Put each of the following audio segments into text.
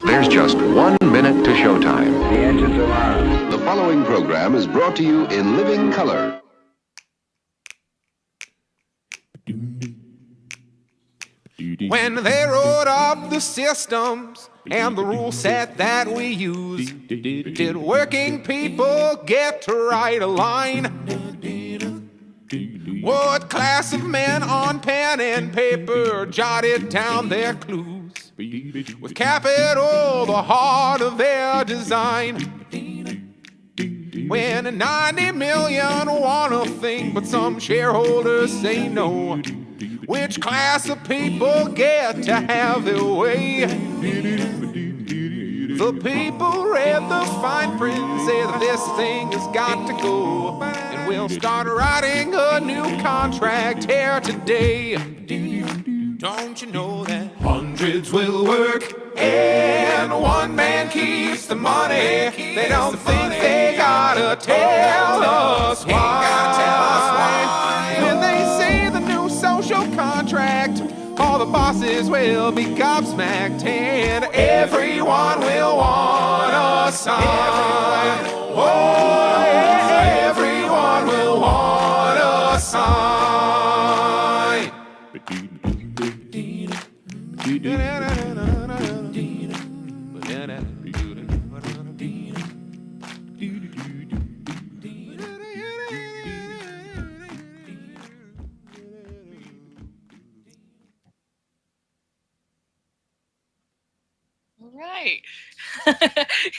There's just 1 minute to showtime. The engines are on. The following program is brought to you in living color. When they wrote up the systems and the rule set that we use, did working people get to write a line? What class of men on pen and paper jotted down their clues? With capital, the heart of their design. When 90 million want a thing, but some shareholders say no. Which class of people get to have their way? The people read the fine print, say that this thing has got to go. And we'll start writing a new contract here today. Don't you know that hundreds will work and one man keeps the money? They don't think they gotta tell us why. When they say the new social contract, all the bosses will be gobsmacked and everyone will want a sign. Oh, everyone will want a sign. Right.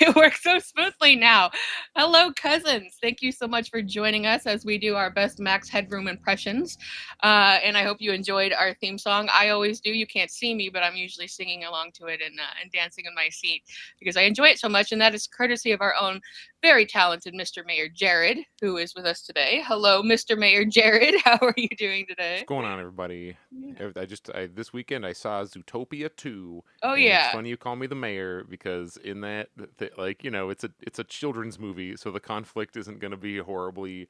It works so smoothly now. Hello, cousins. Thank you so much for joining us as we do our best Max Headroom impressions. And I hope you enjoyed our theme song. I always do. You can't see me, but I'm usually singing along to it and dancing in my seat because I enjoy it so much. And that is courtesy of our own very talented Mr. Mayor Jared, who is with us today. Hello, Mr. Mayor Jared. How are you doing today? What's going on, everybody? This weekend I saw Zootopia 2. Oh, and yeah. It's funny you call me the mayor because in that, it's a children's movie, so the conflict isn't going to be horribly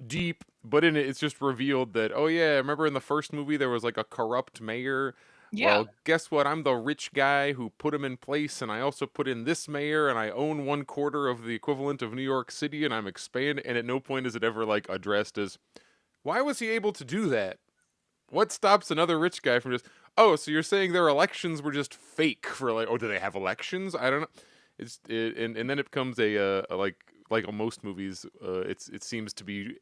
deep, but in it, it's just revealed that, oh yeah, remember in the first movie there was like a corrupt mayor? Yeah. Well, guess what? I'm the rich guy who put him in place, and I also put in this mayor, and I own 1/4 of the equivalent of New York City, and I'm expanding, and at no point is it ever, like, addressed as, why was he able to do that? What stops another rich guy from just, oh, so you're saying their elections were just fake for, like, oh, do they have elections? I don't know. And then it becomes like most movies, it seems to be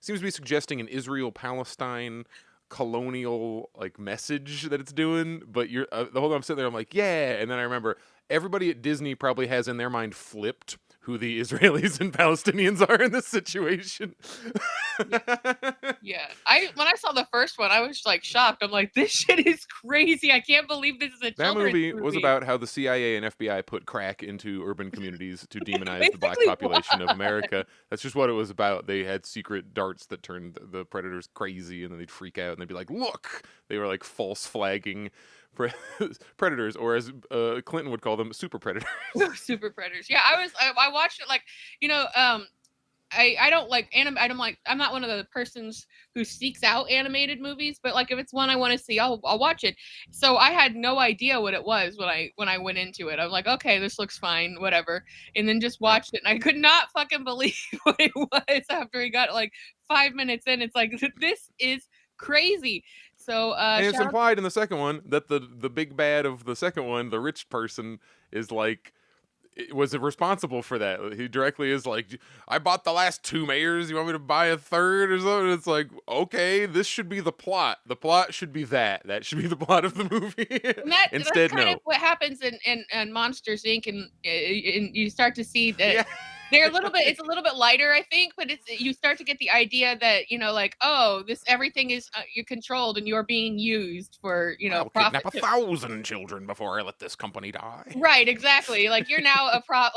suggesting an Israel-Palestine colonial like message that it's doing, but you're the whole time I'm sitting there, I'm like, yeah, and then I remember everybody at Disney probably has in their mind flipped who the Israelis and Palestinians are in this situation. Yeah. When I saw the first one, I was like shocked. I'm like, this shit is crazy. I can't believe this is a That children's movie was about how the CIA and FBI put crack into urban communities to demonize the black population of America. That's just what it was about. They had secret darts that turned the predators crazy, and then they'd freak out and they'd be like, look! They were like false flagging predators, or as Clinton would call them, super predators. Super predators. Yeah, I watched it, like, I don't like I'm not one of the persons who seeks out animated movies, but like if it's one I want to see, I'll watch it. So I had no idea what it was when I went into it. I'm like, okay, this looks fine, whatever, and then just watched it, and I could not fucking believe what it was after we got like 5 minutes in. It's like, this is crazy. So and it's implied in the second one that the big bad of the second one, the rich person, is like, was responsible for that. He directly is like, I bought the last 2 mayors, you want me to buy a third or something? It's like, okay, this should be the plot. The plot should be that should be the plot of the movie. Instead, that's kind of what happens in Monsters Inc. and you start to see that. Yeah. They're it's a little bit lighter, I think, but you start to get the idea that, like, oh, everything is you're controlled and you're being used for, I'll profit. kidnap 1,000 children before I let this company die. Right, exactly. Like, you're now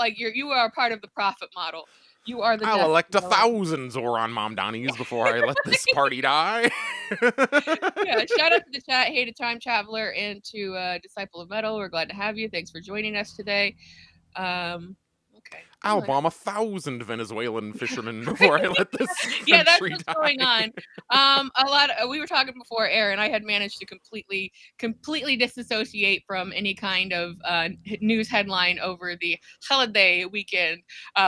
you are a part of the profit model. You are the. I'll elect 1,000 Zoran Momdanis before I let this party die. Yeah, shout out to the chat, Hey to Time Traveler, and to Disciple of Metal. We're glad to have you. Thanks for joining us today. Okay. I'll Well, bomb 1,000 Venezuelan fishermen before I let this yeah, that's country what's going die. on. A lot of, we were talking before air, and I had managed to completely disassociate from any kind of news headline over the holiday weekend,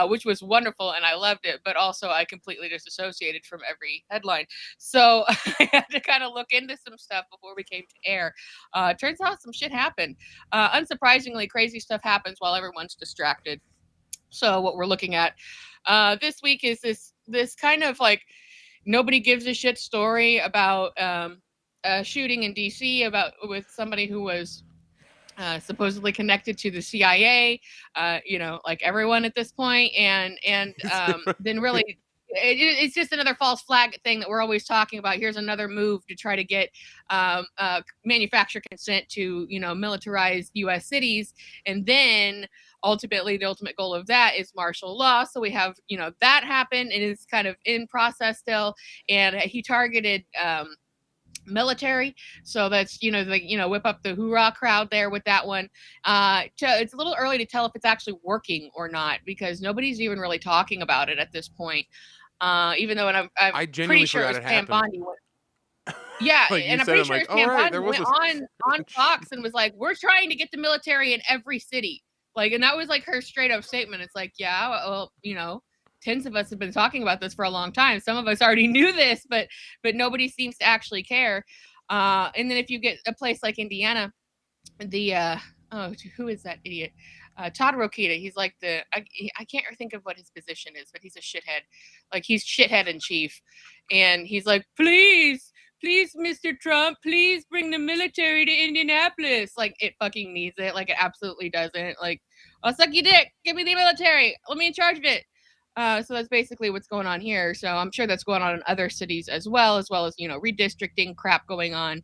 which was wonderful and I loved it. But also, I completely disassociated from every headline, so I had to kind of look into some stuff before we came to air. Turns out some shit happened. Unsurprisingly, crazy stuff happens while everyone's distracted. So what we're looking at this week is this kind of like nobody gives a shit story about a shooting in DC about with somebody who was supposedly connected to the CIA, like everyone at this point, and then really. It's just another false flag thing that we're always talking about. Here's another move to try to get manufacturer consent to, militarize U.S. cities, and then ultimately the ultimate goal of that is martial law. So we have, that happen, and it's kind of in process still. And he targeted military, so that's whip up the hoorah crowd there with that one. It's a little early to tell if it's actually working or not, because nobody's even really talking about it at this point, even though I'm I pretty genuinely sure it forgot was it Pam happened. Bondi. Yeah, Like you and I'm said, pretty I'm sure like, it's all Pam right, Bondi there was went on Fox and was like, "We're trying to get the military in every city." Like, and that was like her straight up statement. It's like, yeah, well, tens of us have been talking about this for a long time. Some of us already knew this, but nobody seems to actually care. And then if you get a place like Indiana, the who is that idiot? Todd Rokita. He's like I can't think of what his position is, but he's a shithead. Like, he's shithead in chief, and he's like, please, Mr. Trump, please bring the military to Indianapolis. Like, it fucking needs it. Like, it absolutely doesn't. Like, I'll suck your dick. Give me the military. Let me in charge of it. So that's basically what's going on here. So I'm sure that's going on in other cities as well as redistricting crap going on.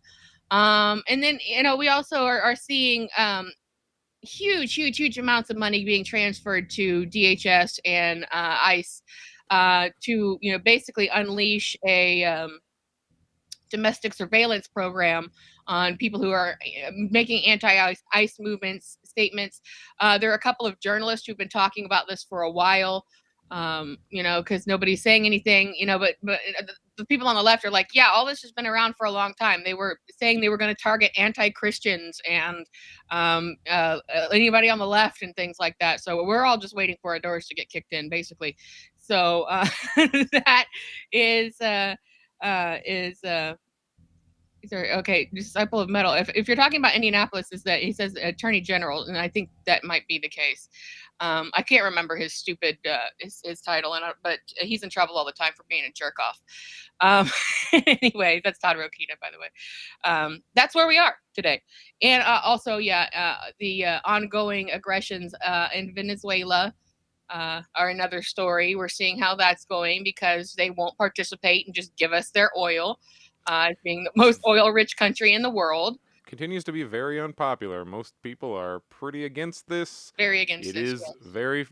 And then, we also are seeing huge amounts of money being transferred to DHS and ICE to, basically unleash a domestic surveillance program on people who are making anti-ICE movements, statements. There are a couple of journalists who've been talking about this for a while, because nobody's saying anything, but the people on the left are like, yeah, all this has been around for a long time. They were saying they were going to target anti-Christians and anybody on the left and things like that. So we're all just waiting for our doors to get kicked in, basically. So that is okay, disciple of metal. If you're talking about Indianapolis, is that he says attorney general, and I think that might be the case. I can't remember his stupid his title, but he's in trouble all the time for being a jerk off. Anyway, that's Todd Rokita, by the way. That's where we are today, and also, the ongoing aggressions in Venezuela are another story. We're seeing how that's going because they won't participate and just give us their oil, as being the most oil-rich country in the world. Continues to be very unpopular. Most people are pretty against this. Very against It this. is Yes. very.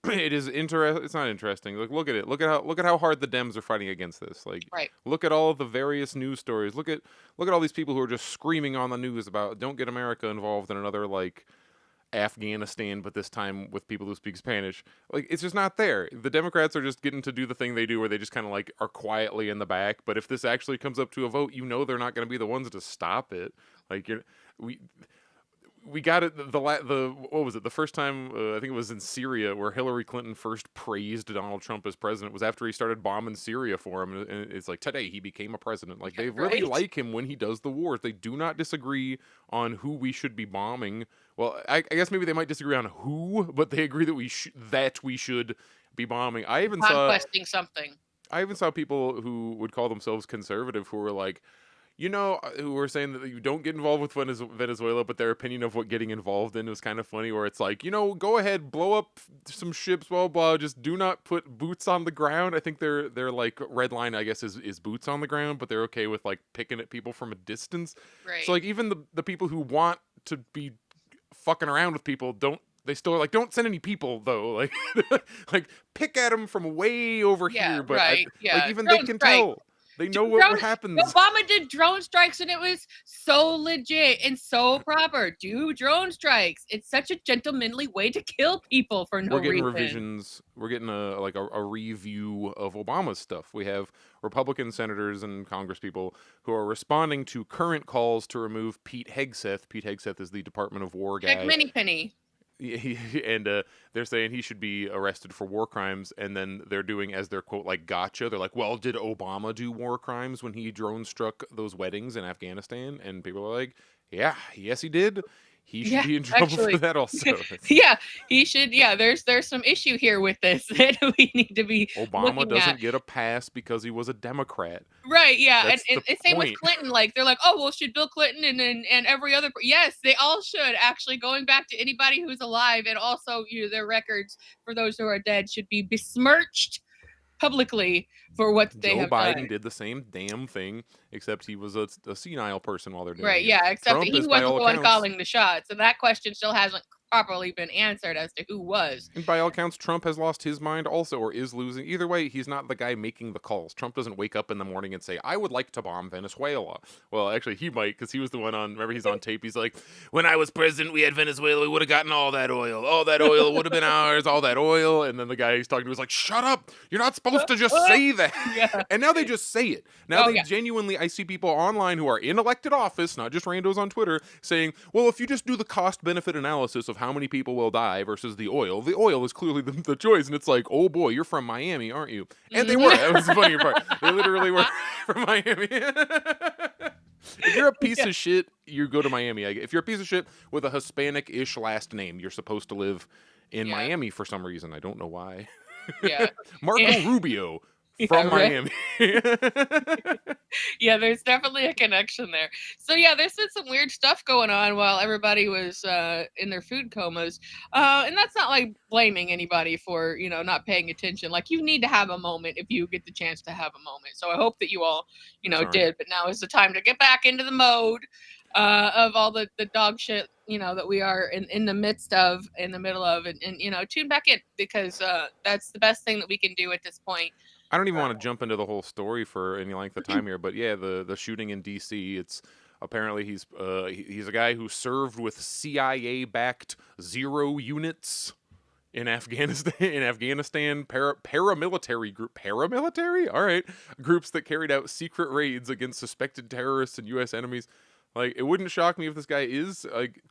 It is interesting. It's not interesting. Look at it. Look at how hard the Dems are fighting against this. Like, Right. look at all of the various news stories. Look at all these people who are just screaming on the news about don't get America involved in another like Afghanistan, but this time with people who speak Spanish. Like, it's just not there. The Democrats are just getting to do the thing they do where they just kind of like are quietly in the back. But if this actually comes up to a vote, they're not going to be the ones to stop it. Like, we got it. The what was it? The first time I think it was in Syria where Hillary Clinton first praised Donald Trump as president was after he started bombing Syria for him, and it's like today he became a president. Like, they really like him when he does the wars. They do not disagree on who we should be bombing. Well, I guess maybe they might disagree on who, but they agree that we should be bombing. I even Conquesting something. I even saw people who would call themselves conservative who were like, who were saying that you don't get involved with Venezuela, but their opinion of what getting involved in was kind of funny, where it's like, go ahead, blow up some ships, blah, blah, just do not put boots on the ground. I think their like red line, I guess, is boots on the ground, but they're okay with like picking at people from a distance. Right. So like even the people who want to be fucking around with people don't send any people though, like like pick at them from way over here, but right. like even they can tell. They know what happens. Obama did drone strikes and it was so legit and so proper. Do drone strikes. It's such a gentlemanly way to kill people for no We're getting reason. revisions. We're getting a review of Obama's stuff. We have Republican senators and Congresspeople who are responding to current calls to remove Pete Hegseth. Pete Hegseth is the Department of War guy. Like Mini Penny. And they're saying he should be arrested for war crimes, and then they're doing as their quote like gotcha. They're like, well, did Obama do war crimes when he drone struck those weddings in Afghanistan? And people are like, yeah, yes, he did. He should be in trouble for that also. Yeah, he should. Yeah, there's some issue here with this that we need to be. Obama doesn't get a pass because he was a Democrat. Right, yeah, and same with Clinton. Like they're like, oh well, should Bill Clinton and every other? Yes, they all should actually. Going back to anybody who's alive, and also their records for those who are dead should be besmirched publicly for what they have done. Joe Biden did the same damn thing, except he was a senile person while they're doing it. Right, yeah, except that he wasn't the one calling the shots, and that question still hasn't properly been answered as to who was. And by all accounts, Trump has lost his mind also, or is losing. Either way, he's not the guy making the calls. Trump doesn't wake up in the morning and say, I would like to bomb Venezuela. Well, actually, he might, because he was the one on, remember, he's on tape. He's like, when I was president, we had Venezuela. We would have gotten all that oil. All that oil would have been ours, all that oil. And then the guy he's talking to was like, shut up. You're not supposed to just say that. Yeah. And now they just say it. Now genuinely, I see people online who are in elected office, not just randos on Twitter, saying, well, if you just do the cost-benefit analysis of how many people will die versus the oil is clearly the choice. And it's like, oh boy, you're from Miami, aren't you? And they were. That was the funnier part. They literally were from Miami. If you're a piece of shit, you go to Miami. If you're a piece of shit with a Hispanic-ish last name, you're supposed to live in Miami for some reason. I don't know why. Yeah. Marco Rubio from Miami. Yeah, there's definitely a connection there. So yeah, there's been some weird stuff going on while everybody was in their food comas. And that's not like blaming anybody for, not paying attention. Like you need to have a moment if you get the chance to have a moment. So I hope that you all, did. But now is the time to get back into the mode of all the dog shit, that we are in the midst of, in the middle of, and tune back in because that's the best thing that we can do at this point. I don't even want to jump into the whole story for any length of time here, but yeah, the shooting in D.C., it's apparently he's a guy who served with CIA-backed zero units in Afghanistan. Paramilitary all right, groups that carried out secret raids against suspected terrorists and U.S. enemies. Like, it wouldn't shock me if this guy is like.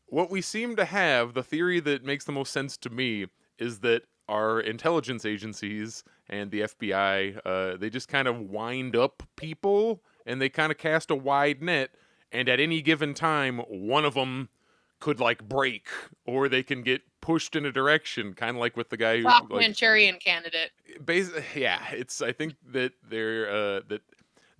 What we seem to have, the theory that makes the most sense to me, is that our intelligence agencies and the FBI, they just kind of wind up people and they kind of cast a wide net, and at any given time, one of them could like break, or they can get pushed in a direction, kind of like with the guy who Manchurian candidate. Yeah, I think that they're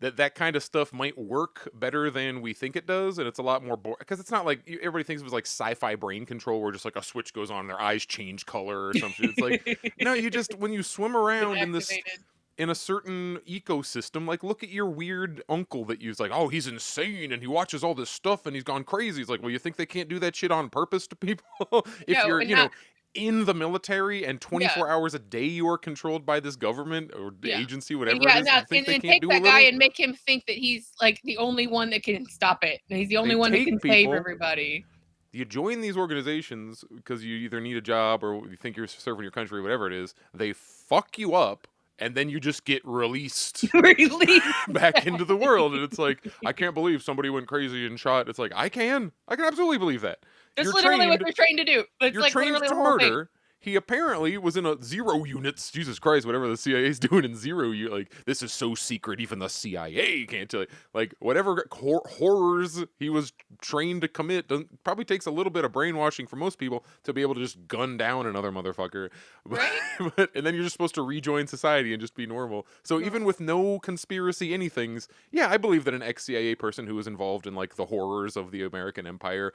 that kind of stuff might work better than we think it does, and it's a lot more because it's not like everybody thinks it was like sci-fi brain control where just like a switch goes on and their eyes change color or something. It's like no, you just when you swim around in a certain ecosystem, like look at your weird uncle that you's like, oh, he's insane and he watches all this stuff and he's gone crazy. It's like, well, you think they can't do that shit on purpose to people? If you're in the military and 24 hours a day you are controlled by this government or agency, whatever it is, and take that guy and make him think that he's like the only one that can stop it. And he's the only one that can save everybody. You join these organizations because you either need a job or you think you're serving your country, whatever it is. They fuck you up, and then you just get released back into the world. And it's like, I can't believe somebody went crazy and shot. It's like, I can absolutely believe that. That's literally what they're trained to do. You're like trained to murder. He apparently was in a zero units. Jesus Christ, whatever the CIA's doing in zero, you like this is so secret, even the CIA can't tell you. Like whatever horrors he was trained to commit probably takes a little bit of brainwashing for most people to be able to just gun down another motherfucker. Right? And then you're just supposed to rejoin society and just be normal. So even with no conspiracy anythings, yeah, I believe that an ex-CIA person who was involved in like the horrors of the American Empire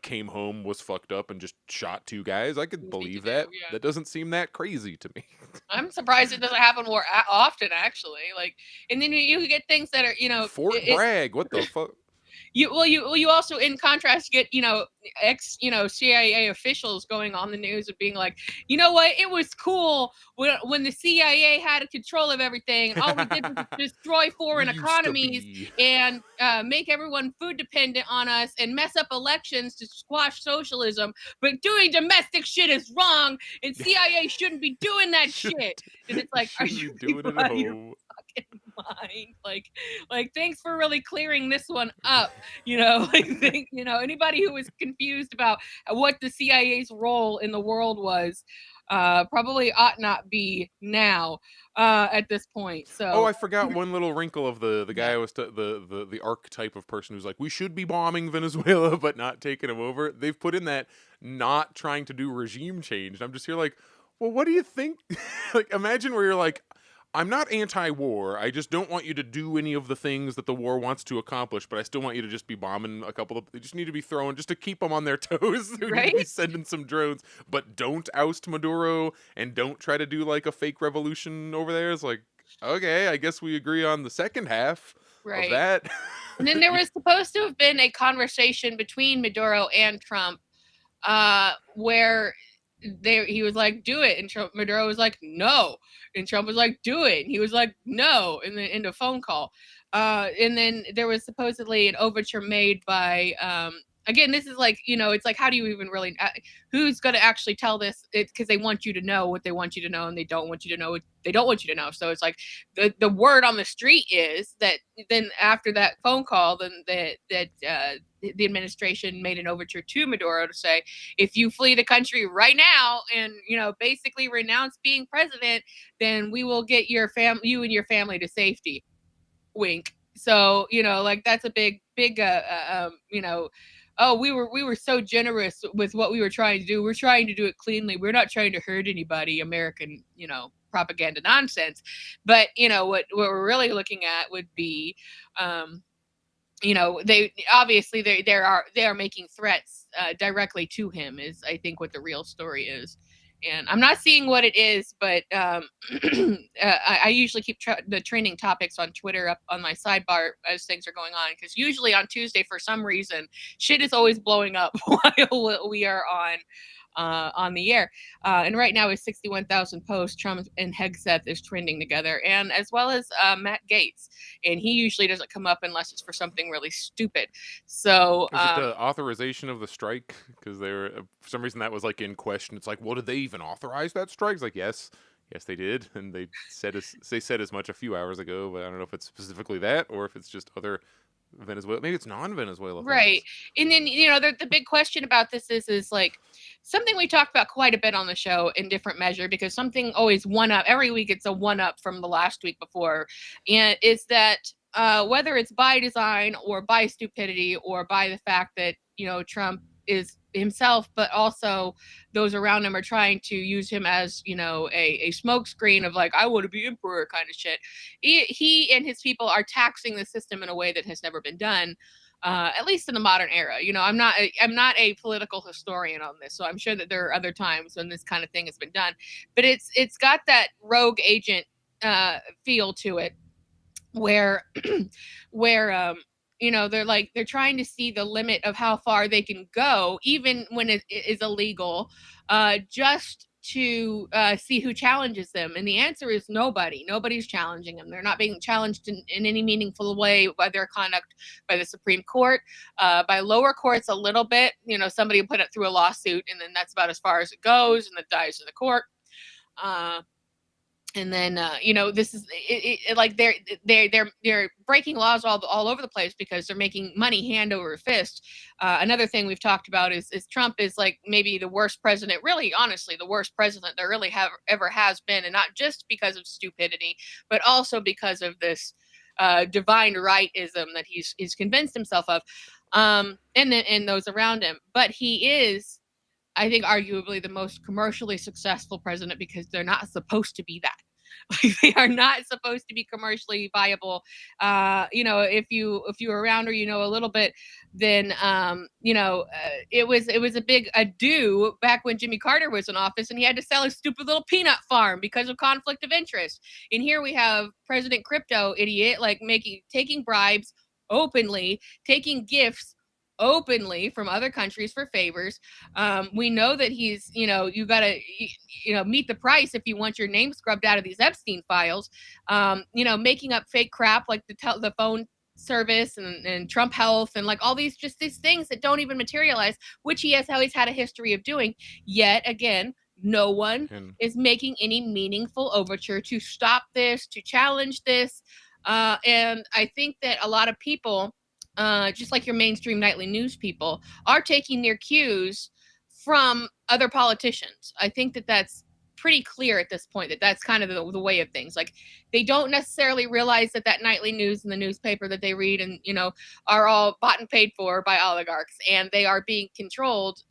came home, was fucked up, and just shot two guys. I could believe that. Yeah. That doesn't seem that crazy to me. I'm surprised it doesn't happen more often, actually. Like, and then you get things that are, Fort Bragg, what the fuck? you also, in contrast, get CIA officials going on the news of being like, you know what, it was cool when the CIA had control of everything. All we did was destroy We foreign used to economies be. and make everyone food dependent on us and mess up elections to squash socialism. But doing domestic shit is wrong, and CIA shouldn't be doing that shit. And it's like, are Shouldn't be you doing people it at out of your home. fucking mind? Like thanks for really clearing this one up. Anybody who was confused about what the CIA's role in the world was probably ought not be now at this point. So Oh, I forgot one little wrinkle of the guy yeah. I was the archetype of person who's like, we should be bombing Venezuela but not taking him over. They've put in that not trying to do regime change. And I'm just here like, well, what do you think? Like, imagine where you're like, I'm not anti-war. I just don't want you to do any of the things that the war wants to accomplish, but I still want you to just be bombing a couple of. They just need to be throwing just to keep them on their toes. We need to be Right? sending some drones, but don't oust Maduro and don't try to do like a fake revolution over there. It's like, okay, I guess we agree on the second half of Right. that. And then there was supposed to have been a conversation between Maduro and Trump where he was like, do it. And Maduro was like, no. And Trump was like, do it. And he was like, no. And then in the phone call. And then there was supposedly an overture made by, again, this is like, it's like, how do you even really, who's going to actually tell this? It's because they want you to know what they want you to know, and they don't want you to know what they don't want you to know. So it's like the word on the street is that then after that phone call, then the administration made an overture to Maduro to say, if you flee the country right now and basically renounce being president, then we will get you and your family to safety. Wink. So like that's a big oh, we were so generous with what we were trying to do. We're trying to do it cleanly. We're not trying to hurt anybody. American propaganda nonsense. But what we're really looking at would be they obviously they are making threats directly to him, is I think what the real story is. And I'm not seeing what it is, but I usually keep the trending topics on Twitter up on my sidebar as things are going on, because usually on Tuesday, for some reason, shit is always blowing up while we are on the air. And right now is 61,000 posts. Trump and Hegseth is trending together, and as well as Matt Gaetz. And he usually doesn't come up unless it's for something really stupid. So Is it the authorization of the strike? Because they were for some reason that was like in question. It's like, well, did they even authorize that strike? It's like, yes, they did, and they said as much a few hours ago. But I don't know if it's specifically that or if it's just other Venezuela. Maybe it's non-Venezuela right. things. And then the big question about this is like something we talked about quite a bit on the show in different measure, because something always one up every week. It's a one up from the last week before, and is that whether it's by design or by stupidity or by the fact that Trump is himself, but also those around him are trying to use him as a smokescreen of like, I want to be emperor kind of shit. He and his people are taxing the system in a way that has never been done. At least in the modern era. I'm not a political historian on this, so I'm sure that there are other times when this kind of thing has been done. But it's got that rogue agent feel to it, where they're trying to see the limit of how far they can go, even when it is illegal, just to see who challenges them. And the answer is nobody. Nobody's challenging them. They're not being challenged in any meaningful way by their conduct by the Supreme Court, by lower courts a little bit. Somebody put it through a lawsuit, and then that's about as far as it goes, and it dies in the court. And then this is like they're breaking laws all over the place because they're making money hand over fist. Another thing we've talked about is Trump is like maybe the worst president, really honestly the worst president there really ever has been, and not just because of stupidity, but also because of this divine rightism that he's convinced himself of, and those around him. But he is, I think, arguably the most commercially successful president, because they're not supposed to be that. Like, they are not supposed to be commercially viable. If you were around or a little bit, then it was a big ado back when Jimmy Carter was in office, and he had to sell his stupid little peanut farm because of conflict of interest. And here we have President Crypto Idiot, like taking bribes, openly, taking gifts openly from other countries for favors. We know that he's, you got to, meet the price if you want your name scrubbed out of these Epstein files. Making up fake crap like the phone service and Trump Health and like all these things that don't even materialize, which he has always had a history of doing. Yet again, no one is making any meaningful overture to stop this, to challenge this. And I think that a lot of people, just like your mainstream nightly news people, are taking their cues from other politicians. I think that that's pretty clear at this point, that that's kind of the way of things. Like, they don't necessarily realize that nightly news and the newspaper that they read and, are all bought and paid for by oligarchs, and they are being controlled,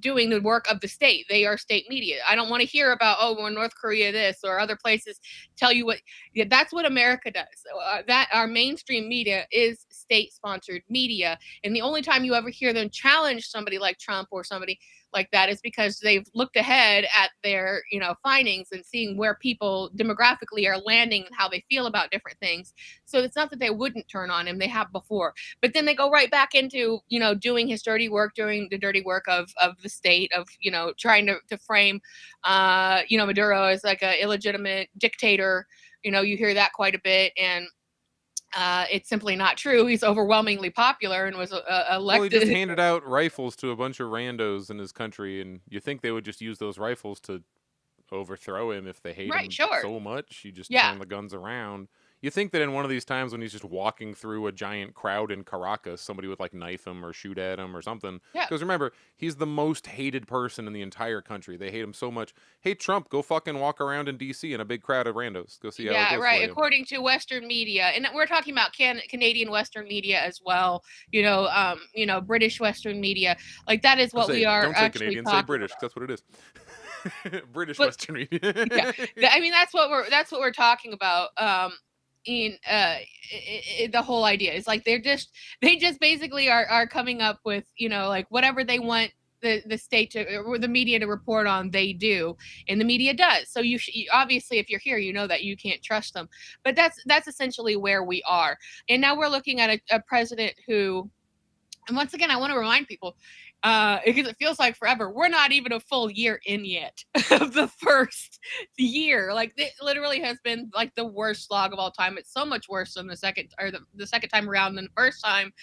doing the work of the state. They are state media. I don't want to hear about, well, North Korea this or other places tell you what. Yeah, that's what America does. That our mainstream media is state-sponsored media, and the only time you ever hear them challenge somebody like Trump or somebody like that is because they've looked ahead at their, findings and seeing where people demographically are landing and how they feel about different things. So it's not that they wouldn't turn on him; they have before. But then they go right back into, doing his dirty work, doing the dirty work of the state, of, trying to frame, Maduro as like an illegitimate dictator. You hear that quite a bit, and it's simply not true. He's overwhelmingly popular and was elected. Well, he just handed out rifles to a bunch of randos in his country, and you think they would just use those rifles to overthrow him if they hate him so much. You just turn the guns around. You think that in one of these times when he's just walking through a giant crowd in Caracas, somebody would like knife him or shoot at him or something. Because remember, he's the most hated person in the entire country. They hate him so much. Hey, Trump, go fucking walk around in D.C. in a big crowd of randos. Go see how it goes. Yeah, right. According to Western media, and we're talking about Canadian Western media as well. British Western media. Like, that is what we are. Don't say Canadian. Say British. That's what it is. British Western media. Yeah, I mean, that's what we're talking about. In the whole idea is like they just basically are coming up with, like whatever they want the state to, or the media to report on, they do, and the media does. So you obviously, if you're here, that you can't trust them. But that's essentially where we are. And now we're looking at a president who, and once again, I want to remind people, because it feels like forever, we're not even a full year in yet of the first year. Like, it literally has been like the worst slog of all time. It's so much worse than the second time around than the first time,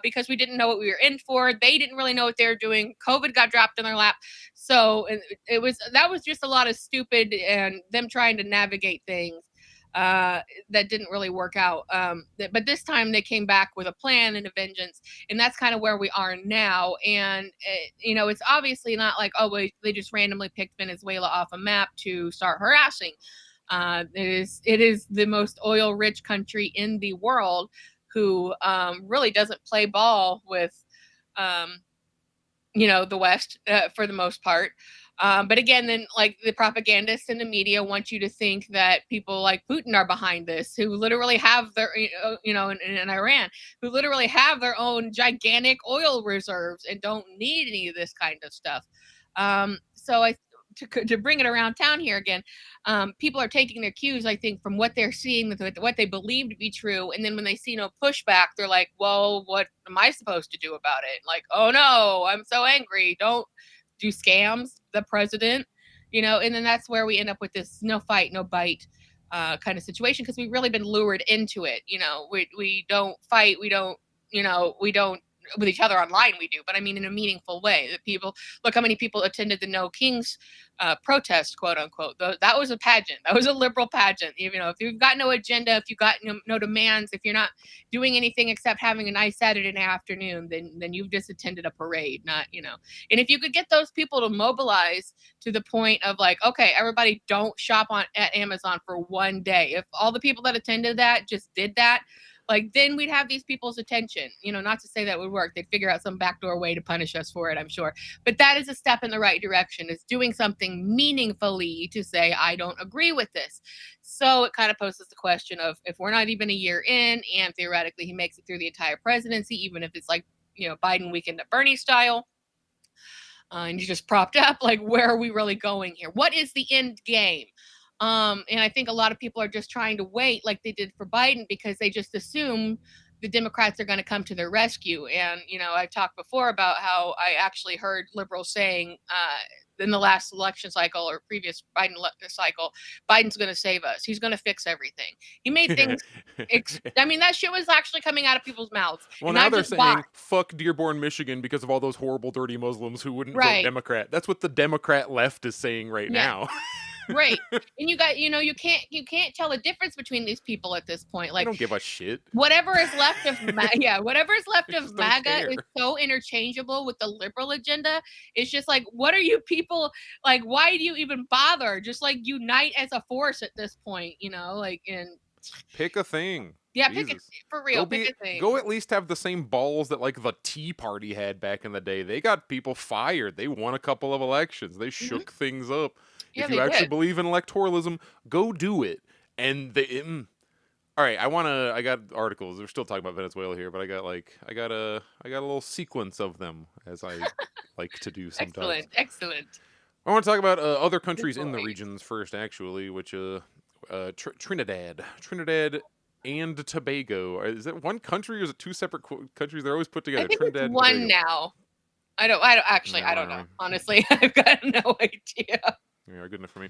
because we didn't know what we were in for. They didn't really know what they were doing. COVID got dropped in their lap. So that was just a lot of stupid and them trying to navigate things that didn't really work out. But this time they came back with a plan and a vengeance, and that's kind of where we are now. And it's obviously not like, they just randomly picked Venezuela off a map to start harassing. It is the most oil-rich country in the world who really doesn't play ball with the West for the most part. But again, then, like, the propagandists and the media want you to think that people like Putin are behind this, who literally have their, in Iran, who literally have their own gigantic oil reserves and don't need any of this kind of stuff. So to bring it around town here again, people are taking their cues, I think, from what they're seeing, what they believe to be true. And then when they see no pushback, they're like, well, what am I supposed to do about it? Like, oh no, I'm so angry. Don't do scams the president, and then that's where we end up with this no fight, no bite kind of situation, because we've really been lured into it. We don't fight. We don't with each other online, we do, but I mean in a meaningful way. That people, look how many people attended the No Kings protest, quote unquote. That was a pageant. That was a liberal pageant. If you've got no agenda, if you've got no demands, if you're not doing anything except having a nice Saturday afternoon, then you've just attended a parade, not. And if you could get those people to mobilize to the point of like, okay, everybody don't shop at Amazon for one day. If all the people that attended that just did that, like, then we'd have these people's attention. Not to say that would work. They'd figure out some backdoor way to punish us for it, I'm sure. But that is a step in the right direction. It's doing something meaningfully to say, I don't agree with this. So it kind of poses the question of, if we're not even a year in, and theoretically he makes it through the entire presidency, even if it's like, Biden weekend at Bernie style, and he's just propped up, like, where are we really going here? What is the end game? And I think a lot of people are just trying to wait, like they did for Biden, because they just assume the Democrats are going to come to their rescue. And, I've talked before about how I actually heard liberals saying in the last election cycle or previous Biden cycle, Biden's going to save us. He's going to fix everything. He made things. That shit was actually coming out of people's mouths. Well, and now not they're just saying, fuck Dearborn, Michigan because of all those horrible, dirty Muslims who wouldn't vote Democrat. That's what the Democrat left is saying right now. Right. And you can't tell the difference between these people at this point. Like, I don't give a shit. Whatever is left of whatever is left of MAGA is so interchangeable with the liberal agenda. It's just like, what are you people like? Why do you even bother? Just like unite as a force at this point, and pick a thing. Yeah, pick it for real. Pick a thing. Go at least have the same balls that like the Tea Party had back in the day. They got people fired. They won a couple of elections. They shook things up. Yeah, if you actually believe in electoralism, go do it. And all right, I got articles. We're still talking about Venezuela here, but I got a little sequence of them as I like to do sometimes. Excellent. I want to talk about other countries in the regions first, actually, which Trinidad and Tobago. Is it one country or is it two separate countries? They're always put together. I think Trinidad it's one now. I don't know. Honestly, I've got no idea. Yeah, good enough for me.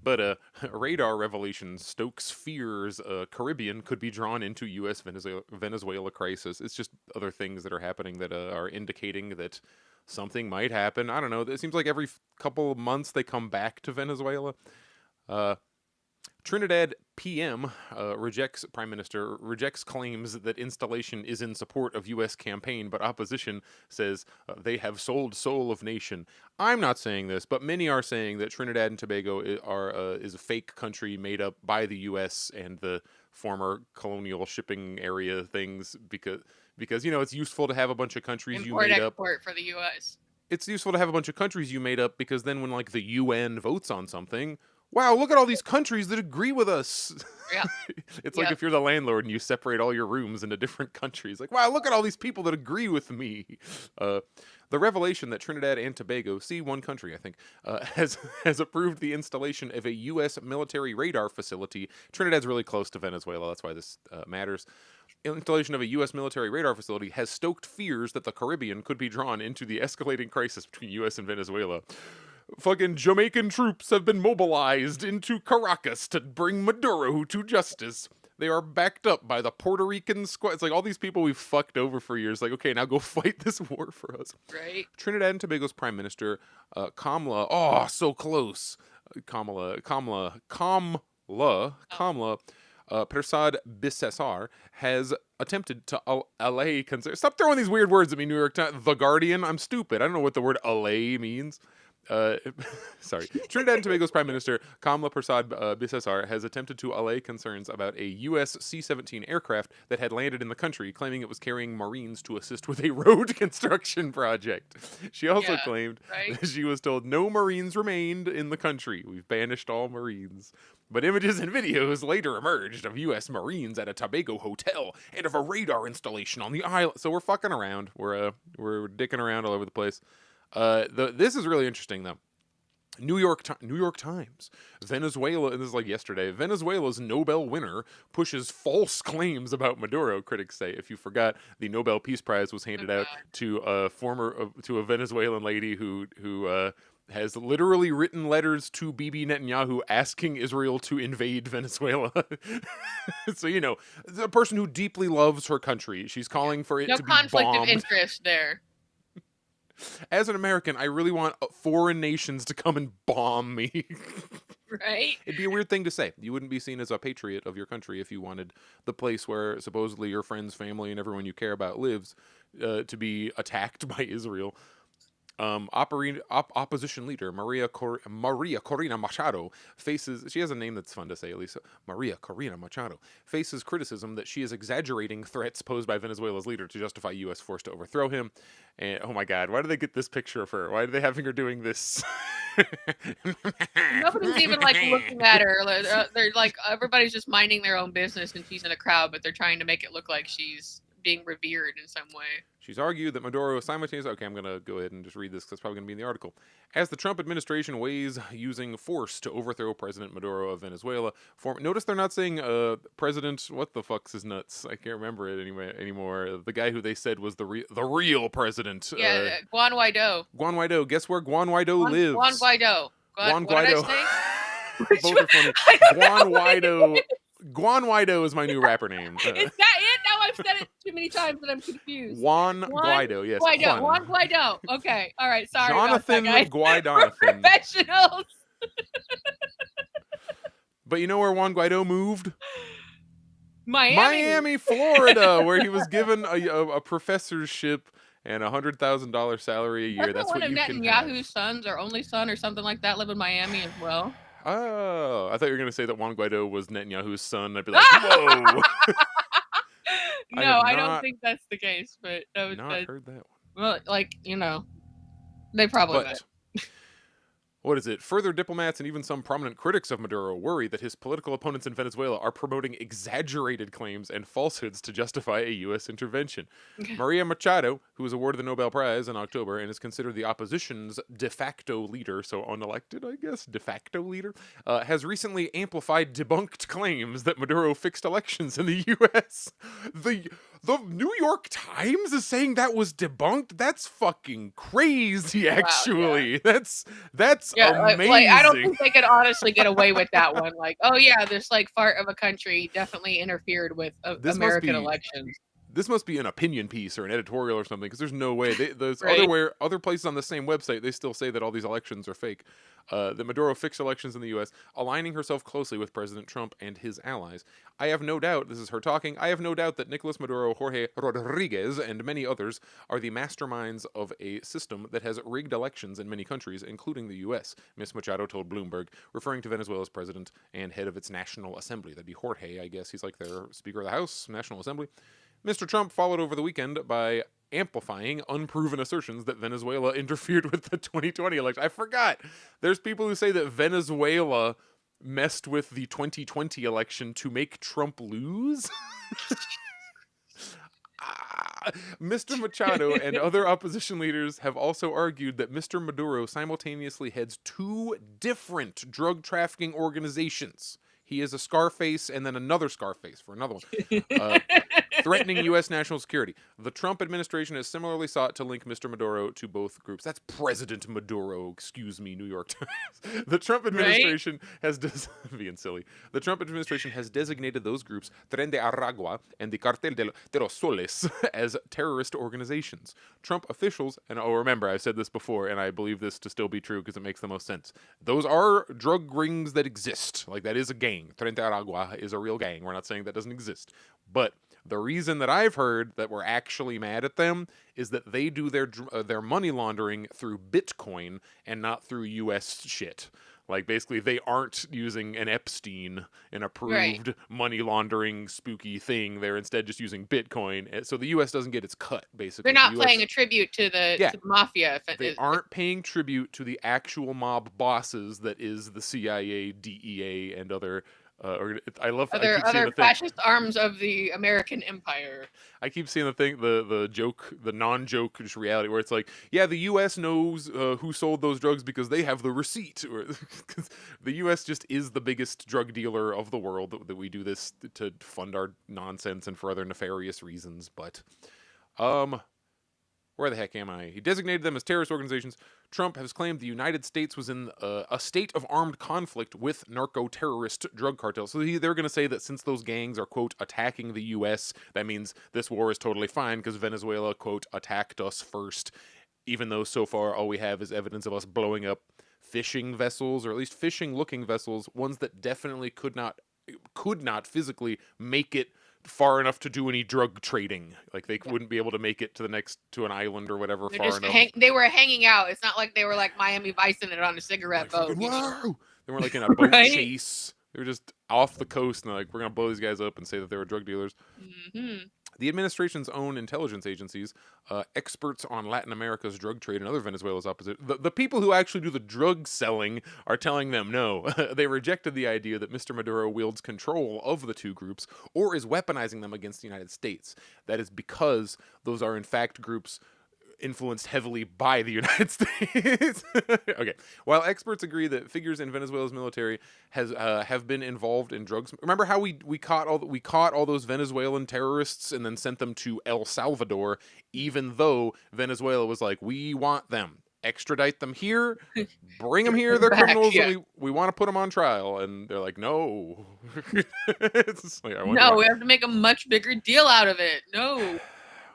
But radar revelations stokes fears Caribbean could be drawn into U.S. Venezuela crisis. It's just other things that are happening that are indicating that something might happen. I don't know. It seems like every couple of months they come back to Venezuela. Trinidad PM Prime Minister rejects claims that installation is in support of U.S. campaign, but opposition says they have sold soul of nation. I'm not saying this, but many are saying that Trinidad and Tobago is a fake country made up by the U.S. and the former colonial shipping area things because it's useful to have a bunch of countries you made up. Import for the U.S. It's useful to have a bunch of countries you made up because then when like the UN votes on something, wow, look at all these countries that agree with us. Yeah. It's like if you're the landlord and you separate all your rooms into different countries. Like, wow, look at all these people that agree with me. The revelation that Trinidad and Tobago, one country, I think, has approved the installation of a U.S. military radar facility. Trinidad's really close to Venezuela. That's why this matters. Installation of a U.S. military radar facility has stoked fears that the Caribbean could be drawn into the escalating crisis between U.S. and Venezuela. Fucking Jamaican troops have been mobilized into Caracas to bring Maduro to justice. They are backed up by the Puerto Rican squad. It's like all these people we've fucked over for years. Like, okay, now go fight this war for us. Right. Trinidad and Tobago's Prime Minister, Kamala. Oh, so close. Kamala Persad Bisesar has attempted to allay concerns. Stop throwing these weird words at me, New York Times. The Guardian. I'm stupid. I don't know what the word allay means. Sorry. Trinidad and Tobago's Prime Minister Kamala Persad Bisesar has attempted to allay concerns about a U.S. C-17 aircraft that had landed in the country, claiming it was carrying Marines to assist with a road construction project. She also claimed that she was told no Marines remained in the country. We've banished all Marines. But images and videos later emerged of U.S. Marines at a Tobago hotel and of a radar installation on the island. So we're fucking around. We're dicking around all over the place. This is really interesting though. New York Times. Venezuela, and this is like yesterday, Venezuela's Nobel winner pushes false claims about Maduro, critics say. If you forgot, the Nobel Peace Prize was handed out to a Venezuelan lady who has literally written letters to Bibi Netanyahu asking Israel to invade Venezuela. So, the person who deeply loves her country, she's calling for it to be bombed. No conflict of interest there. As an American, I really want foreign nations to come and bomb me. Right? It'd be a weird thing to say. You wouldn't be seen as a patriot of your country if you wanted the place where supposedly your friends, family, and everyone you care about lives to be attacked by Israel. Opposition leader Maria Corina Machado faces, she has a name that's fun to say at least, Maria Corina Machado faces criticism that she is exaggerating threats posed by Venezuela's leader to justify U.S. force to overthrow him. And oh my God, why do they get this picture of her? Why are they having her doing this? Nobody's even looking at her. They're like, everybody's just minding their own business and she's in a crowd, but they're trying to make it look like she's being revered in some way. She's argued that Maduro simultaneously... Okay, I'm going to go ahead and just read this because it's probably going to be in the article. As the Trump administration weighs using force to overthrow President Maduro of Venezuela... Notice they're not saying President... What the fuck's his nuts? I can't remember it anymore. The guy who they said was the real president. Yeah, Juan Guaido. Juan Guaido. Guess where Juan Guaido lives? Juan Guaido. Juan What Guaido. did I say? Both are funny. Juan Guaido. Juan Guaido is my new rapper name. Is that it? Now I've said it too many times that I'm confused. Juan Guaido, yes. Juan Guaido. Okay. All right. Sorry. Jonathan Guaido. Professionals. But you know where Juan Guaido moved? Miami, Florida, where he was given a professorship and $100,000 salary a year. Doesn't That's one what of you can Netanyahu's have. sons or only son or something like that live in Miami as well? Oh, I thought you were going to say that Juan Guaido was Netanyahu's son. I'd be like, whoa. No, I don't think that's the case. But I've not heard that one. Well, like, they probably would. What is it? Further diplomats and even some prominent critics of Maduro worry that his political opponents in Venezuela are promoting exaggerated claims and falsehoods to justify a U.S. intervention. Maria Machado, who was awarded the Nobel Prize in October and is considered the opposition's de facto leader, so unelected, I guess, de facto leader, has recently amplified debunked claims that Maduro fixed elections in the U.S. The New York Times is saying that was debunked? That's fucking crazy, actually. Wow, yeah. That's amazing. Like, I don't think they could honestly get away with that one. Like, oh yeah, this like fart of a country definitely interfered with American elections. This must be an opinion piece or an editorial or something, because there's no way. There's other places on the same website, they still say that all these elections are fake. That Maduro fixed elections in the U.S., aligning herself closely with President Trump and his allies. I have no doubt, this is her talking, I have no doubt that Nicolas Maduro, Jorge Rodriguez, and many others are the masterminds of a system that has rigged elections in many countries, including the U.S., Ms. Machado told Bloomberg, referring to Venezuela's president and head of its National Assembly. That'd be Jorge, I guess. He's like their Speaker of the House, National Assembly. Mr. Trump followed over the weekend by amplifying unproven assertions that Venezuela interfered with the 2020 election. I forgot. There's people who say that Venezuela messed with the 2020 election to make Trump lose. Mr. Machado and other opposition leaders have also argued that Mr. Maduro simultaneously heads two different drug trafficking organizations. He is a Scarface and then another Scarface for another one. Threatening U.S. national security. The Trump administration has similarly sought to link Mr. Maduro to both groups. That's President Maduro, excuse me, New York Times. The Trump administration has being silly. The Trump administration has designated those groups, Tren de Aragua and the Cartel de los Soles, as terrorist organizations. Trump officials, and remember, I've said this before, and I believe this to still be true because it makes the most sense. Those are drug rings that exist. Like, that is a gang. Tren de Aragua is a real gang. We're not saying that doesn't exist. But the reason that I've heard that we're actually mad at them is that they do their money laundering through Bitcoin and not through U.S. shit. Like, basically, they aren't using an Epstein, an approved money laundering spooky thing. They're instead just using Bitcoin. So the U.S. doesn't get its cut, basically. They're not paying a tribute to the mafia. They aren't paying tribute to the actual mob bosses that is the CIA, DEA, and other... other fascist arms of the American empire. I keep seeing the joke, the non-joke just reality, where it's like, yeah, the U.S. knows who sold those drugs because they have the receipt. Or the U.S. just is the biggest drug dealer of the world. That we do this to fund our nonsense and for other nefarious reasons. But, where the heck am I? He designated them as terrorist organizations. Trump has claimed the United States was in a state of armed conflict with narco-terrorist drug cartels. So they're going to say that since those gangs are, quote, attacking the U.S., that means this war is totally fine because Venezuela, quote, attacked us first, even though so far all we have is evidence of us blowing up fishing vessels, or at least fishing-looking vessels, ones that definitely could not physically make it far enough to do any drug trading. Like, they wouldn't be able to make it to an island or whatever. They're far just enough. They were hanging out. It's not like they were like Miami Vicing it on a cigarette boat. Whoa! They were like in a boat chase They were just off the coast, and they're like, we're gonna blow these guys up and say that they were drug dealers. Hmm. The administration's own intelligence agencies, experts on Latin America's drug trade and other Venezuela's opposite, the people who actually do the drug selling are telling them no. They rejected the idea that Mr. Maduro wields control of the two groups or is weaponizing them against the United States. That is because those are in fact groups influenced heavily by the United States. Okay. While experts agree that figures in Venezuela's military have been involved in drugs. Remember how we caught all those Venezuelan terrorists and then sent them to El Salvador, even though Venezuela was like, we want them. Extradite them here, bring them here. They're criminals, Yeah. and we want to put them on trial. And they're like, no. It's like, I wonder No, why. we have to make a much bigger deal out of it. No.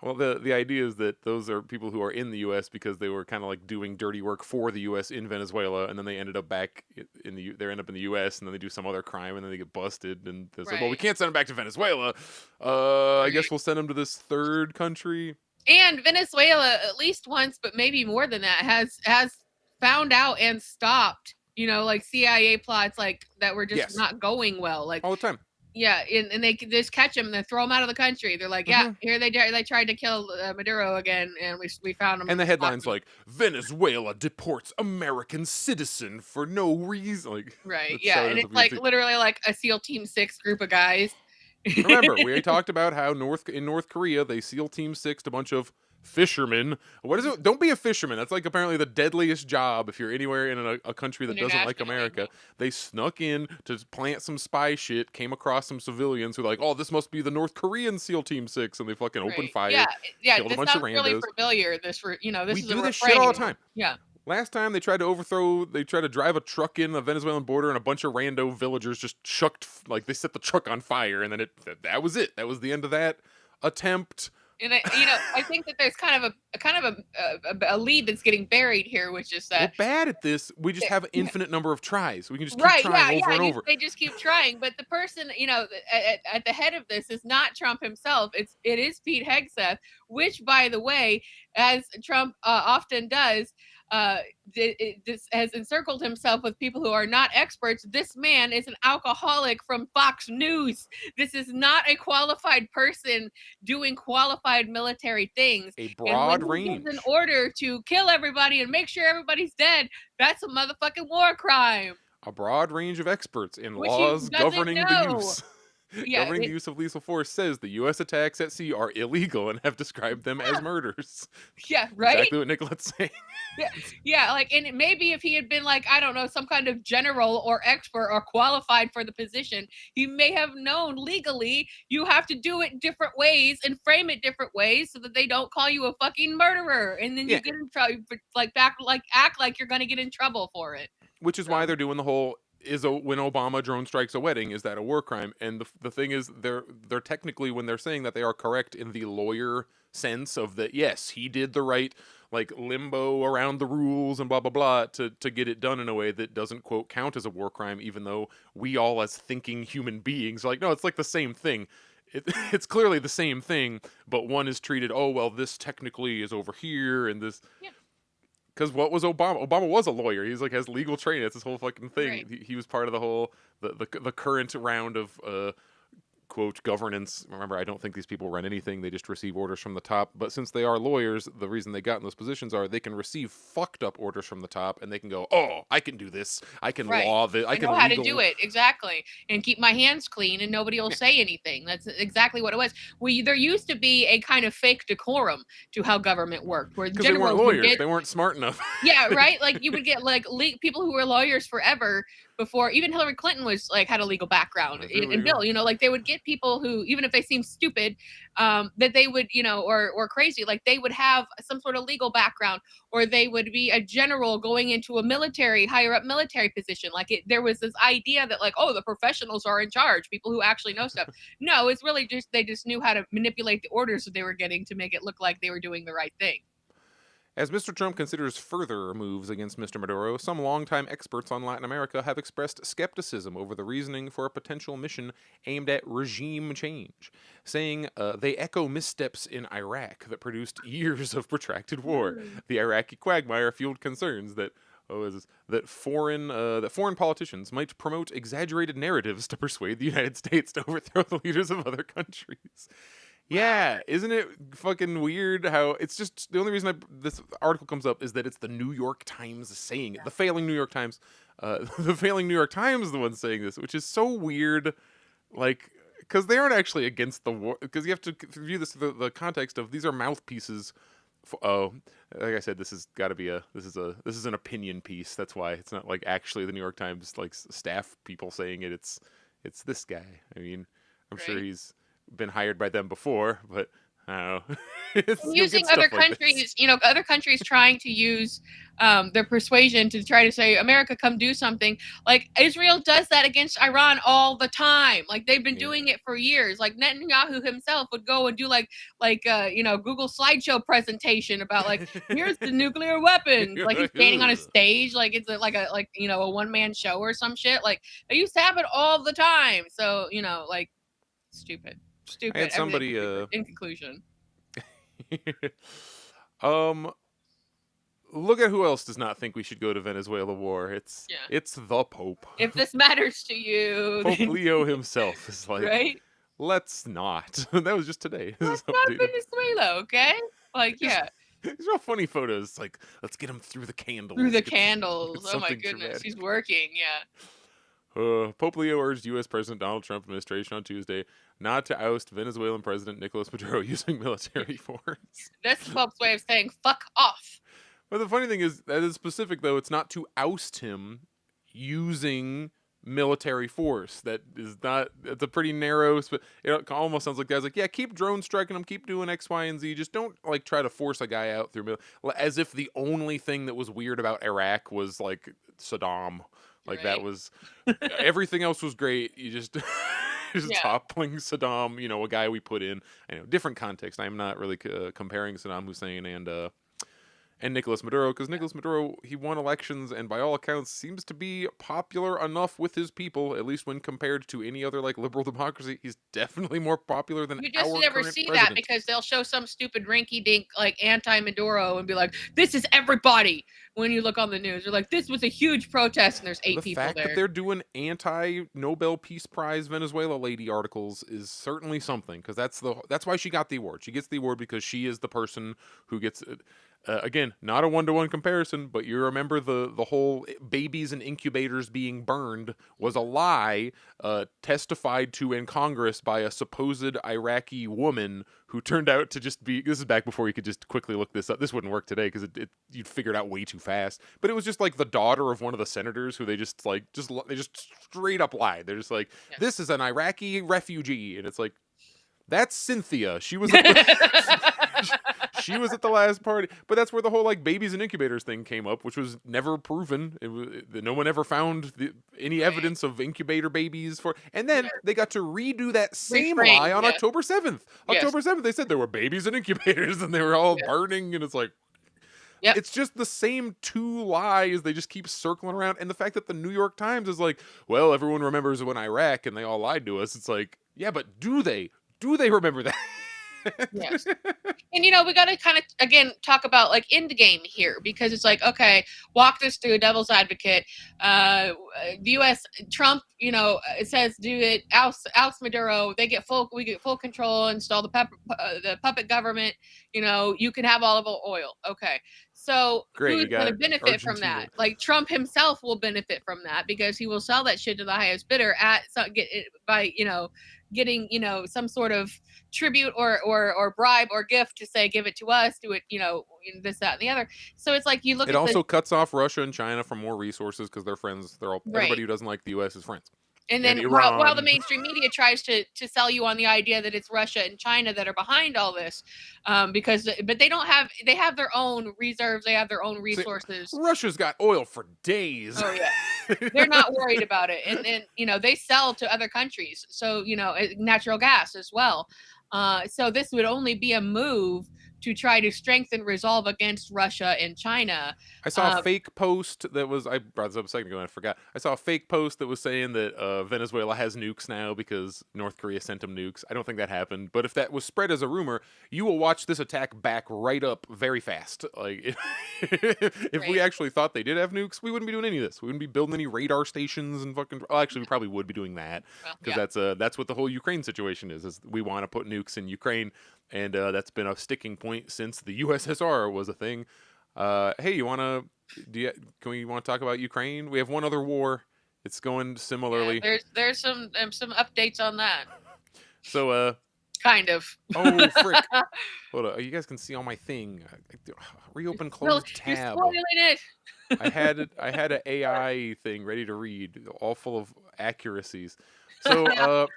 Well, the idea is that those are people who are in the U.S. because they were kind of like doing dirty work for the U.S. in Venezuela, and then they ended up back in the they end up in the U.S. and then they do some other crime and then they get busted, and they're like, well, we Right. can't send them back to Venezuela. I guess we'll send them to this third country. And Venezuela, at least once, but maybe more than that, has found out and stopped, like CIA plots like that were just Yes. not going well. Like All the time. yeah, and they just catch them and they throw them out of the country. They're like, yeah, here they tried to kill Maduro again, and we found them. And the headline's like, Venezuela deports American citizen for no reason. Like, right, yeah, and it's like literally like a SEAL Team 6 group of guys. Remember, we talked about how in North Korea they SEAL Team 6 a bunch of fishermen. What is it? Don't be a fisherman. That's like apparently the deadliest job if you're anywhere in a country that doesn't like America. They snuck in to plant some spy shit, came across some civilians who were like, oh, this must be the North Korean SEAL Team 6, and they fucking opened fire. Yeah, killed a this bunch of sounds really randos. familiar. This we do this shit all the time. Yeah. Last time they tried to drive a truck in the Venezuelan border, and a bunch of rando villagers just they set the truck on fire, and then that was it. That was the end of that attempt. And I think that there's kind of a lead that's getting buried here, which is that we're bad at this. We just have an infinite number of tries. We can just keep trying over and over. They just keep trying, but the person at the head of this is not Trump himself. It is Pete Hegseth, which, by the way, as Trump often does, this has encircled himself with people who are not experts. This man is an alcoholic from Fox News. This is not a qualified person doing qualified military things. A broad and when he range. gives an order to kill everybody and make sure everybody's dead, that's a motherfucking war crime. A broad range of experts in laws governing the use. Governing the use of lethal force says the U.S. attacks at sea are illegal and have described them as murders. Yeah, right? Exactly what Nicolette's saying. Yeah, like, and maybe if he had been like, I don't know, some kind of general or expert or qualified for the position, he may have known legally you have to do it different ways and frame it different ways so that they don't call you a fucking murderer, and then you get in trouble, act like you're gonna get in trouble for it. Which is why they're doing the whole when Obama drone strikes a wedding, is that a war crime? And the thing is, they're technically, when they're saying that, they are correct in the lawyer sense of that, yes, he did the right, like, limbo around the rules and blah blah blah to get it done in a way that doesn't, quote, count as a war crime, even though we all as thinking human beings are like, no, it's like the same thing. It's clearly the same thing, but one is treated, oh well, this technically is over here, and this. Yeah. Because what was Obama? Obama was a lawyer. He's like has legal training. That's his whole fucking thing. Right. He was part of the whole the current round of quote governance. Remember, I don't think these people run anything. They just receive orders from the top. But since they are lawyers, the reason they got in those positions are they can receive fucked up orders from the top, and they can go, oh, I can do this. I can law this. I know how to do it exactly, and keep my hands clean, and nobody will say anything. That's exactly what it was. There used to be a kind of fake decorum to how government worked, where because they weren't lawyers, they weren't smart enough. Yeah, right. Like you would get like people who were lawyers forever before even Hillary Clinton was like had a legal background, and Bill, like they would get people who, even if they seem stupid, that they would, or crazy, like they would have some sort of legal background, or they would be a general going into a higher up military position. Like there was this idea that like, oh, the professionals are in charge, people who actually know stuff. No, it's really just they just knew how to manipulate the orders that they were getting to make it look like they were doing the right thing. As Mr. Trump considers further moves against Mr. Maduro, some longtime experts on Latin America have expressed skepticism over the reasoning for a potential mission aimed at regime change, saying they echo missteps in Iraq that produced years of protracted war. The Iraqi quagmire fueled concerns that Oh, is this, that foreign politicians might promote exaggerated narratives to persuade the United States to overthrow the leaders of other countries. Wow. Yeah, isn't it fucking weird how it's just the only reason this article comes up is that it's the New York Times saying it, the failing New York Times, the failing New York Times, the one saying this, which is so weird, like because they aren't actually against the war, because you have to view this the context of these are mouthpieces. Oh, like I said, this has got to be this is an opinion piece. That's why it's not like actually the New York Times like staff people saying it. It's this guy. I mean, I'm sure Right. he's been hired by them before, but I don't know. And You'll get using other stuff like this. countries, other countries trying to use their persuasion to try to say, America, come do something. Like Israel does that against Iran all the time. Like they've been Yeah. doing it for years. Like Netanyahu himself would go and do Google slideshow presentation about like here's the nuclear weapons. Like he's standing on a stage, like it's a one man show or some shit. Like they used to happen all the time. So like stupid. I had somebody in conclusion. Look at who else does not think we should go to Venezuela war. It's the Pope. If this matters to you, Pope Leo himself is like, right? let's not. That was just today. Let's not Venezuela, okay? Like, yeah. These are all funny photos. It's like, let's get him through the candles. Through the candles. Oh my something goodness, dramatic. he's working, yeah. Pope Leo urged U.S. President Donald Trump administration on Tuesday not to oust Venezuelan President Nicolas Maduro using military force. That's the Pope's way of saying fuck off. But the funny thing is, that is specific, though. It's not to oust him using military force. That is not, it's a pretty narrow, it almost sounds like guys like, yeah, keep drone striking them, keep doing X, Y, and Z. Just don't, like, try to force a guy out through, as if the only thing that was weird about Iraq was, like, Saddam. Like, right. that was, everything else was great. You just... toppling Saddam, a guy we put in. I know, different context. I'm not really comparing Saddam Hussein and Nicolas Maduro, because Nicolas Maduro, he won elections and by all accounts seems to be popular enough with his people, at least when compared to any other like liberal democracy. He's definitely more popular than you just our never current see president. that because they'll show some stupid rinky-dink like anti-Maduro and be like, this is everybody. When you look on the news, they're like, this was a huge protest and there's 8 people there. The fact that they're doing anti-Nobel Peace Prize Venezuela lady articles is certainly something, because that's why she got the award. She gets the award because she is the person who gets again, not a one-to-one comparison, but you remember the whole babies and incubators being burned was a lie testified to in Congress by a supposed Iraqi woman who turned out to just be, this is back before you could just quickly look this up. This wouldn't work today because you'd figure it out way too fast. But it was just like the daughter of one of the senators who they just straight up lied. They're just like, this is an Iraqi refugee. And it's like, that's Cynthia. She was at she was at the last party. But that's where the whole like babies and incubators thing came up, which was never proven. No one ever found any evidence of incubator babies for. And then they got to redo that same lie on October 7th. October 7th, they said there were babies and incubators and they were all burning. And it's like, it's just the same two lies. They just keep circling around. And the fact that the New York Times is like, well, everyone remembers when Iraq and they all lied to us. It's like, yeah, but do they? Do they remember that? Yes. And we got to kind of again talk about like end game here, because it's like, okay, walk this through, devil's advocate. The U.S. Trump, it says do it, oust Maduro. We get full control, install the puppet government. You can have all of our oil. Okay. So who's going to benefit from that? Like Trump himself will benefit from that because he will sell that shit to the highest bidder getting some sort of tribute or bribe or gift to say give it to us, do it this, that, and the other. So it's like you look. It also cuts off Russia and China from more resources because they're friends. They're all everybody who doesn't like the U.S. is friends. And then while the mainstream media tries to sell you on the idea that it's Russia and China that are behind all this, but they have their own reserves, they have their own resources. See, Russia's got oil for days. Oh yeah, they're not worried about it, and they sell to other countries, so natural gas as well. So this would only be a move to try to strengthen resolve against Russia and China. I saw a fake post that was, I brought this up a second ago and I forgot. I saw a fake post that was saying that Venezuela has nukes now because North Korea sent them nukes. I don't think that happened, but if that was spread as a rumor, you will watch this attack back right up very fast. Like, if we actually thought they did have nukes, we wouldn't be doing any of this. We wouldn't be building any radar stations and fucking. Well, actually, we probably would be doing that because that's what the whole Ukraine situation is we want to put nukes in Ukraine, and that's been a sticking point since the USSR was a thing. Hey, can we want to talk about Ukraine? We have one other war. It's going similarly. Yeah, there's some updates on that. So kind of. Oh frick! Hold on, you guys can see on my thing. Reopen closed tab. You're spoiling it. I had an AI thing ready to read, all full of accuracies. So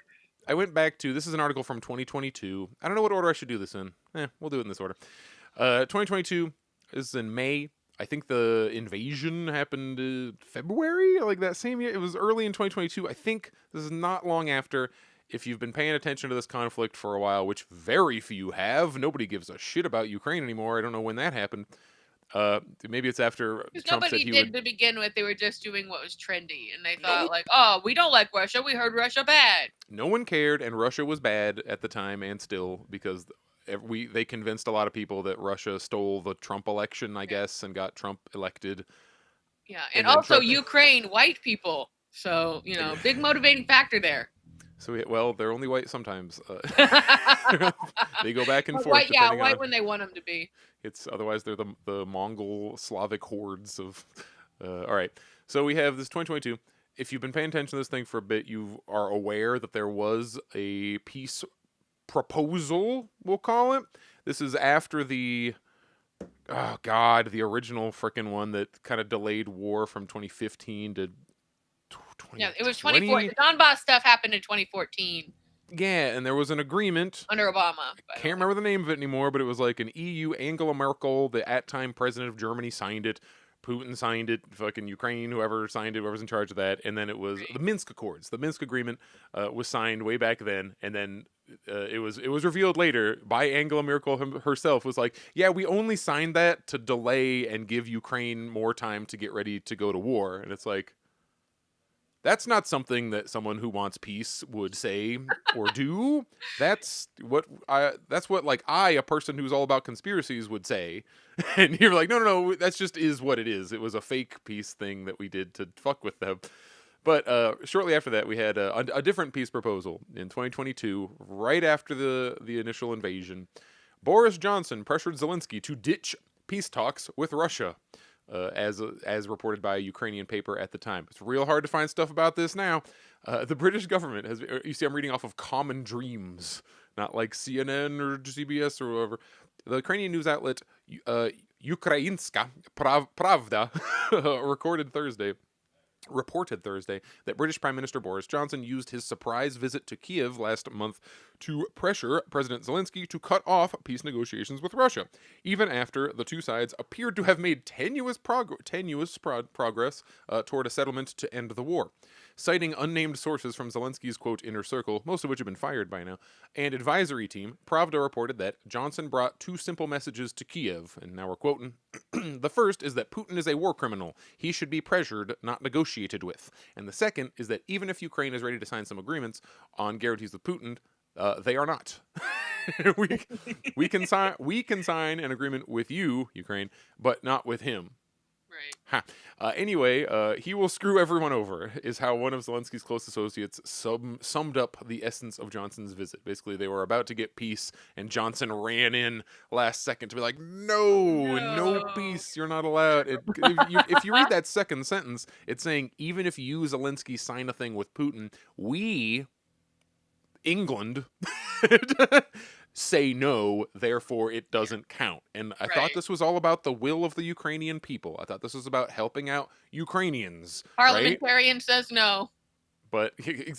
I went back to, this is an article from 2022. I don't know what order I should do this in. We'll do it in this order. 2022 is in May. I think the invasion happened February, like that same year. It was early in 2022. I think this is not long after. If you've been paying attention to this conflict for a while, which very few have, nobody gives a shit about Ukraine anymore. I don't know when that happened. Maybe it's after Trump said he would. To begin with. They were just doing what was trendy, and they thought like, "Oh, we don't like Russia. We heard Russia bad." No one cared, and Russia was bad at the time, and still, because they convinced a lot of people that Russia stole the Trump election, I guess, and got Trump elected. Yeah, and also Ukraine, white people. So big motivating factor there. So they're only white sometimes. They go back and forth. White when they want them to be. Otherwise they're the Mongol Slavic hordes of. All right, so we have this 2022. If you've been paying attention to this thing for a bit, you are aware that there was a peace proposal. We'll call it. This is after the original frickin' one that kind of delayed war from 2015 to. Yeah, it was 2014. The Donbass stuff happened in 2014. Yeah, and there was an agreement under Obama. I can't remember the name of it anymore, but it was like an EU. Angela Merkel, the at-time president of Germany, signed it. Putin signed it. Fucking Ukraine, whoever signed it, whoever's in charge of that. And then it was the Minsk Accords. The Minsk Agreement was signed way back then, and then it was revealed later by Angela Merkel herself. Was like, yeah, we only signed that to delay and give Ukraine more time to get ready to go to war. And it's like, that's not something that someone who wants peace would say or do. That's what a person who's all about conspiracies would say. And you're like, no, that's just is what it is. It was a fake peace thing that we did to fuck with them. But shortly after that, we had a different peace proposal in 2022, right after the initial invasion. Boris Johnson pressured Zelensky to ditch peace talks with Russia. As reported by a Ukrainian paper at the time. It's real hard to find stuff about this now. The British government has, you see I'm reading off of Common Dreams, not like CNN or CBS or whatever. The Ukrainian news outlet Ukrainska Pravda reported Thursday that British Prime Minister Boris Johnson used his surprise visit to Kiev last month to pressure President Zelensky to cut off peace negotiations with Russia, even after the two sides appeared to have made tenuous progress toward a settlement to end the war. Citing unnamed sources from Zelensky's, quote, inner circle, most of which have been fired by now, and advisory team, Pravda reported that Johnson brought two simple messages to Kiev, and now we're quoting. The first is that Putin is a war criminal. He should be pressured, not negotiated with. And the second is that even if Ukraine is ready to sign some agreements on guarantees with Putin, they are not. we can sign an agreement with you, Ukraine, but not with him. Right. Anyway, he will screw everyone over, is how one of Zelensky's close associates summed up the essence of Johnson's visit. Basically, they were about to get peace, and Johnson ran in last second to be like, no peace, you're not allowed. If you read that second sentence, it's saying, even if you, Zelensky, sign a thing with Putin, we, England, say no, therefore it doesn't count. And I thought this was all about the will of the Ukrainian people. I thought this was about helping out Ukrainians. Parliamentarian says no. But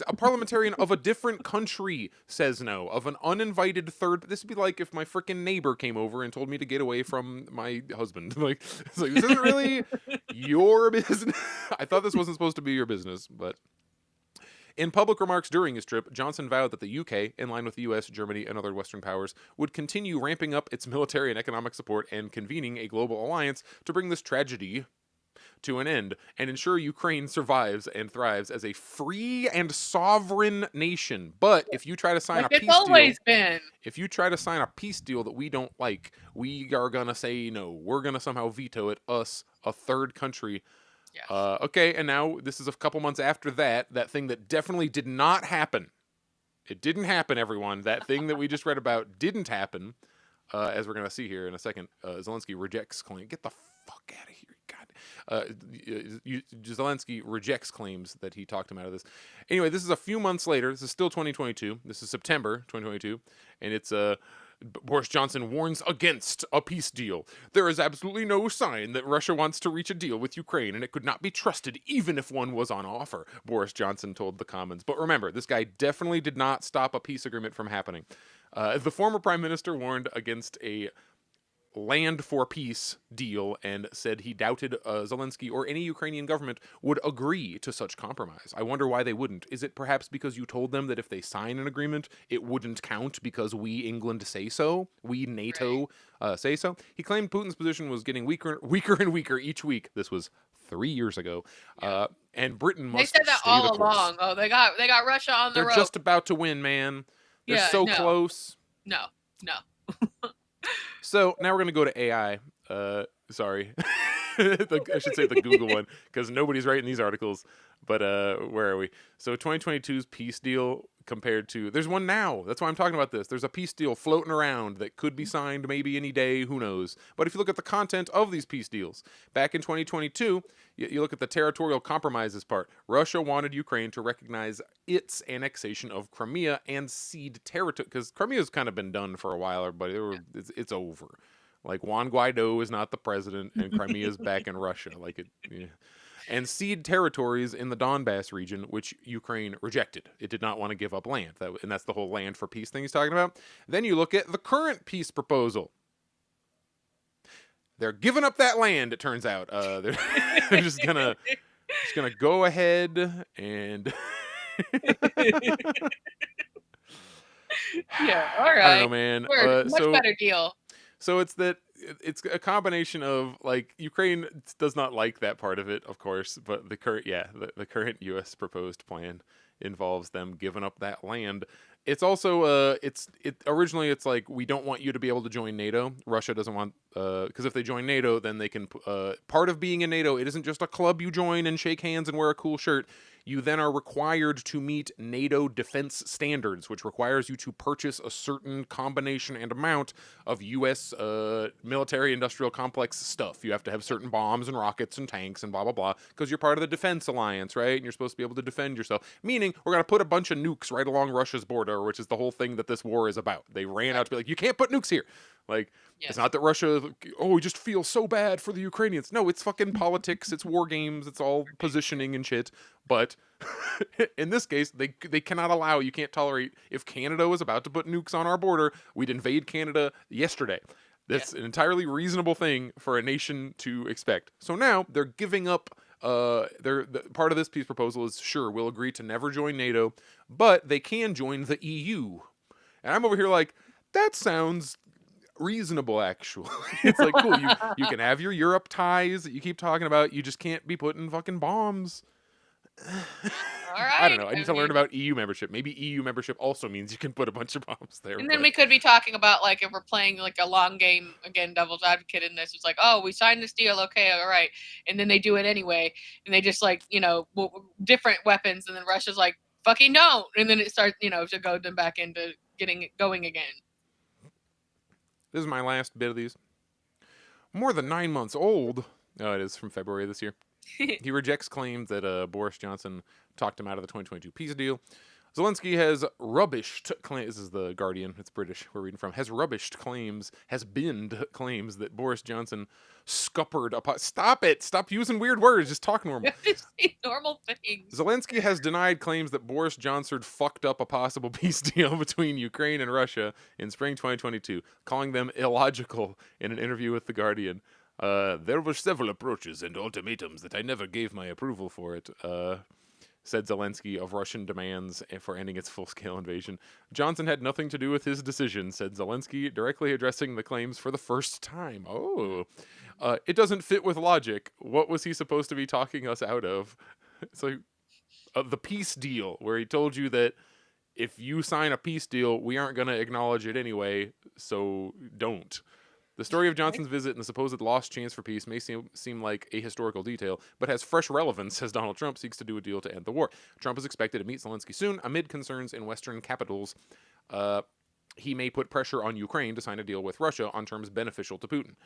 a parliamentarian of a different country says no. Of an uninvited third. This would be like if my freaking neighbor came over and told me to get away from my husband. It's like, this isn't really your business. I thought this wasn't supposed to be your business, but In public remarks during his trip, Johnson vowed that the UK, in line with the US, Germany, and other Western powers, would continue ramping up its military and economic support and convening a global alliance to bring this tragedy to an end and ensure Ukraine survives and thrives as a free and sovereign nation. But if you try to sign a peace deal, if you try to sign a peace deal that we don't like, we are gonna say no. We're gonna somehow veto it. Us, a third country. Yes. Okay, and now this is a couple months after that thing that definitely did not happen. It didn't happen, everyone. That thing that we just read about didn't happen, as we're gonna see here in a second. Zelensky rejects claim. Get the fuck out of here. Zelensky rejects claims that he talked him out of this. Anyway, this is a few months later. This is still 2022. This is September 2022. And it's Boris Johnson warns against a peace deal. There is absolutely no sign that Russia wants to reach a deal with Ukraine, and it could not be trusted even if one was on offer, Boris Johnson told the Commons. But remember, this guy definitely did not stop a peace agreement from happening. The former prime minister warned against a land for peace deal and said he doubted Zelensky or any Ukrainian government would agree to such compromise. I wonder why they wouldn't. Is it perhaps because you told them that if they sign an agreement, it wouldn't count because we, England, say so? We, NATO, say so? He claimed Putin's position was getting weaker and weaker each week. This was 3 years ago. And Britain must They said that stay all the course. along. Oh, they got Russia on the rope. They're just about to win, man. They're so close. No. So now we're going to go to AI. Sorry. I should say the Google one, because nobody's writing these articles. But where are we? So 2022's peace deal compared to... There's one now. That's why I'm talking about this. There's a peace deal floating around that could be signed maybe any day. Who knows? But if you look at the content of these peace deals, back in 2022, you look at the territorial compromises part. Russia wanted Ukraine to recognize its annexation of Crimea and cede territory, because Crimea's kind of been done for a while, but it's over. Like, Juan Guaido is not the president, and Crimea's back in Russia. Like, and cede territories in the Donbass region, which Ukraine rejected. It did not want to give up land. And that's the whole land for peace thing he's talking about. Then you look at the current peace proposal. They're giving up that land, it turns out. They're just gonna go ahead and... Yeah, all right. I don't know, man. Much better deal. So it's a combination of, like, Ukraine does not like that part of it, of course, but the current U.S. proposed plan involves them giving up that land. It's also originally it's like, we don't want you to be able to join NATO. Russia doesn't want, because if they join NATO, then they can part of being in NATO, it isn't just a club you join and shake hands and wear a cool shirt. You then are required to meet NATO defense standards, which requires you to purchase a certain combination and amount of U.S. Military industrial complex stuff. You have to have certain bombs and rockets and tanks and blah, blah, blah, because you're part of the defense alliance, right? And you're supposed to be able to defend yourself. Meaning, we're going to put a bunch of nukes right along Russia's border, which is the whole thing that this war is about. They ran out to be like, you can't put nukes here. Like, yes. It's not that Russia, we just feel so bad for the Ukrainians. No, it's fucking politics. It's war games. It's all positioning and shit. But in this case, they cannot allow, you can't tolerate, if Canada was about to put nukes on our border, we'd invade Canada yesterday. That's an entirely reasonable thing for a nation to expect. So now they're giving up, part of this peace proposal is, sure, we'll agree to never join NATO, but they can join the EU. And I'm over here like, that sounds reasonable, actually. It's like, cool, you can have your Europe ties that you keep talking about, you just can't be putting fucking bombs. All right. I don't know. I need to learn about EU membership. Maybe EU membership also means you can put a bunch of bombs there. And then we could be talking about, like, if we're playing like a long game, again, devil's advocate in this, it's like, oh, we signed this deal, okay, all right, and then they do it anyway, and they just, like, different weapons, and then Russia's like, fucking no, and then it starts, to go them back into getting it going again. This is my last bit of these. More than 9 months old. Oh, it is from February this year. He rejects claims that Boris Johnson talked him out of the 2022 peace deal. Zelensky has rubbished claims. This is the Guardian. It's British. We're reading from. Has binned claims that Boris Johnson scuppered upon. Stop it. Stop using weird words. Just talk normal. Normal things. Zelensky has denied claims that Boris Johnson fucked up a possible peace deal between Ukraine and Russia in spring 2022, calling them illogical in an interview with the Guardian. There were several approaches and ultimatums that I never gave my approval for it. said Zelensky of Russian demands for ending its full-scale invasion. Johnson had nothing to do with his decision, said Zelensky, directly addressing the claims for the first time. It doesn't fit with logic. What was he supposed to be talking us out of? It's like the peace deal, where he told you that if you sign a peace deal, we aren't going to acknowledge it anyway, so don't. The story of Johnson's visit and the supposed lost chance for peace may seem like a historical detail, but has fresh relevance as Donald Trump seeks to do a deal to end the war. Trump is expected to meet Zelensky soon, amid concerns in Western capitals. He may put pressure on Ukraine to sign a deal with Russia on terms beneficial to Putin.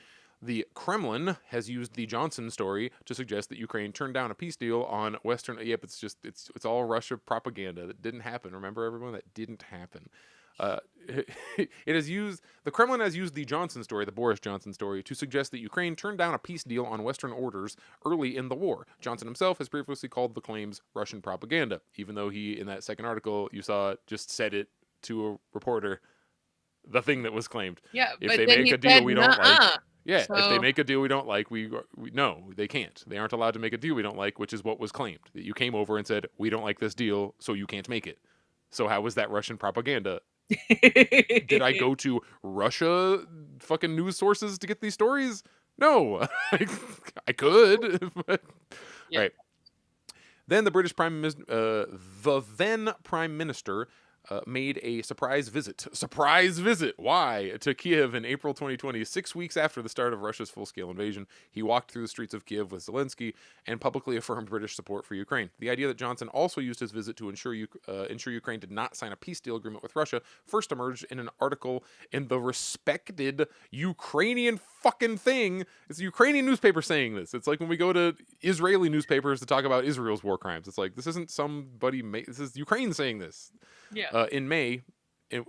The Kremlin has used the Johnson story to suggest that Ukraine turned down a peace deal on Western. Yep, it's all Russia propaganda. That didn't happen. Remember, everyone, that didn't happen. The Kremlin has used the Johnson story, the Boris Johnson story, to suggest that Ukraine turned down a peace deal on Western orders early in the war. Johnson himself has previously called the claims Russian propaganda, even though he, in that second article you saw, just said it to a reporter, the thing that was claimed. Yeah, if but they then make he a deal said, we don't like. Yeah, So- if they make a deal we don't like, no, they can't. They aren't allowed to make a deal we don't like, which is what was claimed. That you came over and said, we don't like this deal, so you can't make it. So how was that Russian propaganda? Did I go to Russia fucking news sources to get these stories? No. I could. But... Yeah. Right. Then the then Prime Minister made a surprise visit. Why? To Kiev in April 2020, 6 weeks after the start of Russia's full-scale invasion. He walked through the streets of Kiev with Zelensky and publicly affirmed British support for Ukraine. The idea that Johnson also used his visit to ensure Ukraine did not sign a peace deal agreement with Russia first emerged in an article in the respected Ukrainian fucking thing. It's a Ukrainian newspaper saying this. It's like when we go to Israeli newspapers to talk about Israel's war crimes. It's like, this isn't this is Ukraine saying this. Yeah. In May,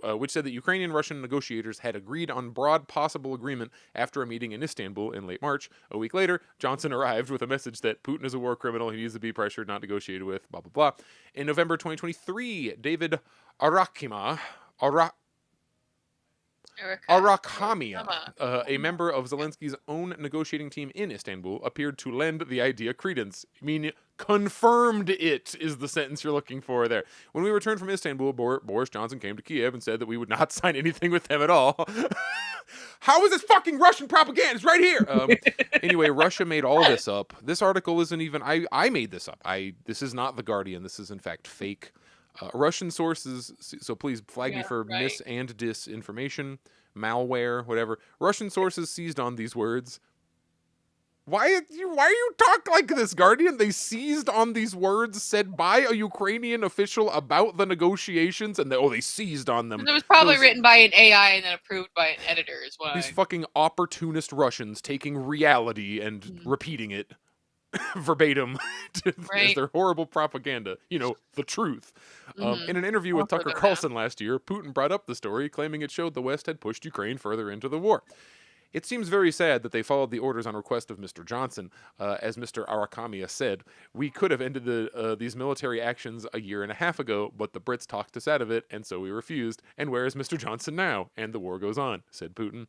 which said that Ukrainian and Russian negotiators had agreed on broad possible agreement after a meeting in Istanbul in late March. A week later, Johnson arrived with a message that Putin is a war criminal, he needs to be pressured, not negotiated with, blah, blah, blah. In November 2023, David Arakhamian, a member of Zelensky's own negotiating team in Istanbul, appeared to lend the idea credence. I mean, confirmed it is the sentence you're looking for there. When we returned from Istanbul, Boris Johnson came to Kiev and said that we would not sign anything with them at all. How is this fucking Russian propaganda? It's right here. Anyway, Russia made all this up. This article isn't even... I made this up. This is not The Guardian. This is, in fact, fake. Russian sources, so please flag me for mis and disinformation, malware, whatever. Russian sources seized on these words. Why are you talk like this, Guardian? They seized on these words said by a Ukrainian official about the negotiations, and they seized on them. It was probably written by an AI and then approved by an editor as well. These fucking opportunist Russians taking reality and repeating it verbatim as their horrible propaganda, the truth. In an interview with Tucker Carlson last year, Putin brought up the story, claiming it showed the West had pushed Ukraine further into the war. It seems very sad that they followed the orders on request of Mr. Johnson. As Mr. Arakhamian said, we could have ended these military actions a year and a half ago, but the Brits talked us out of it, and so we refused. And where is Mr. Johnson now? And the war goes on, said Putin.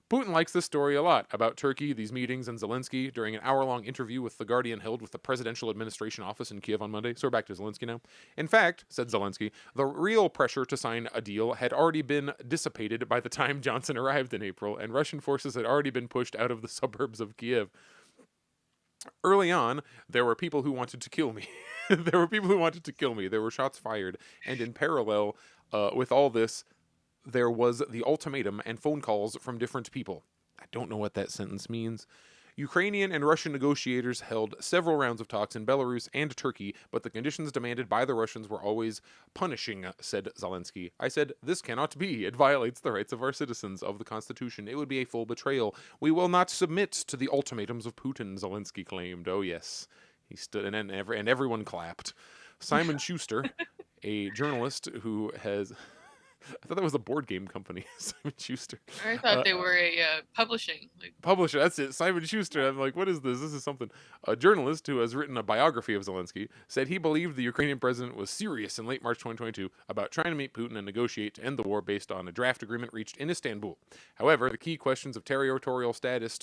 Putin likes this story a lot about Turkey, these meetings, and Zelensky during an hour-long interview with The Guardian held with the Presidential Administration Office in Kiev on Monday. So we're back to Zelensky now. In fact, said Zelensky, the real pressure to sign a deal had already been dissipated by the time Johnson arrived in April, and Russian forces had already been pushed out of the suburbs of Kiev. Early on, there were people who wanted to kill me. There were shots fired. And in parallel with all this, there was the ultimatum and phone calls from different people. I don't know what that sentence means. Ukrainian and Russian negotiators held several rounds of talks in Belarus and Turkey, but the conditions demanded by the Russians were always punishing, said Zelensky. I said, this cannot be. It violates the rights of our citizens, of the Constitution. It would be a full betrayal. We will not submit to the ultimatums of Putin, Zelensky claimed. Oh, yes. He stood, and everyone clapped. Simon Schuster, a journalist who has... I thought that was a board game company, Simon Schuster. I thought they were a publishing. Publisher, that's it, Simon Schuster. I'm like, what is this? This is something. A journalist who has written a biography of Zelensky said he believed the Ukrainian president was serious in late March 2022 about trying to meet Putin and negotiate to end the war based on a draft agreement reached in Istanbul. However, the key questions of territorial status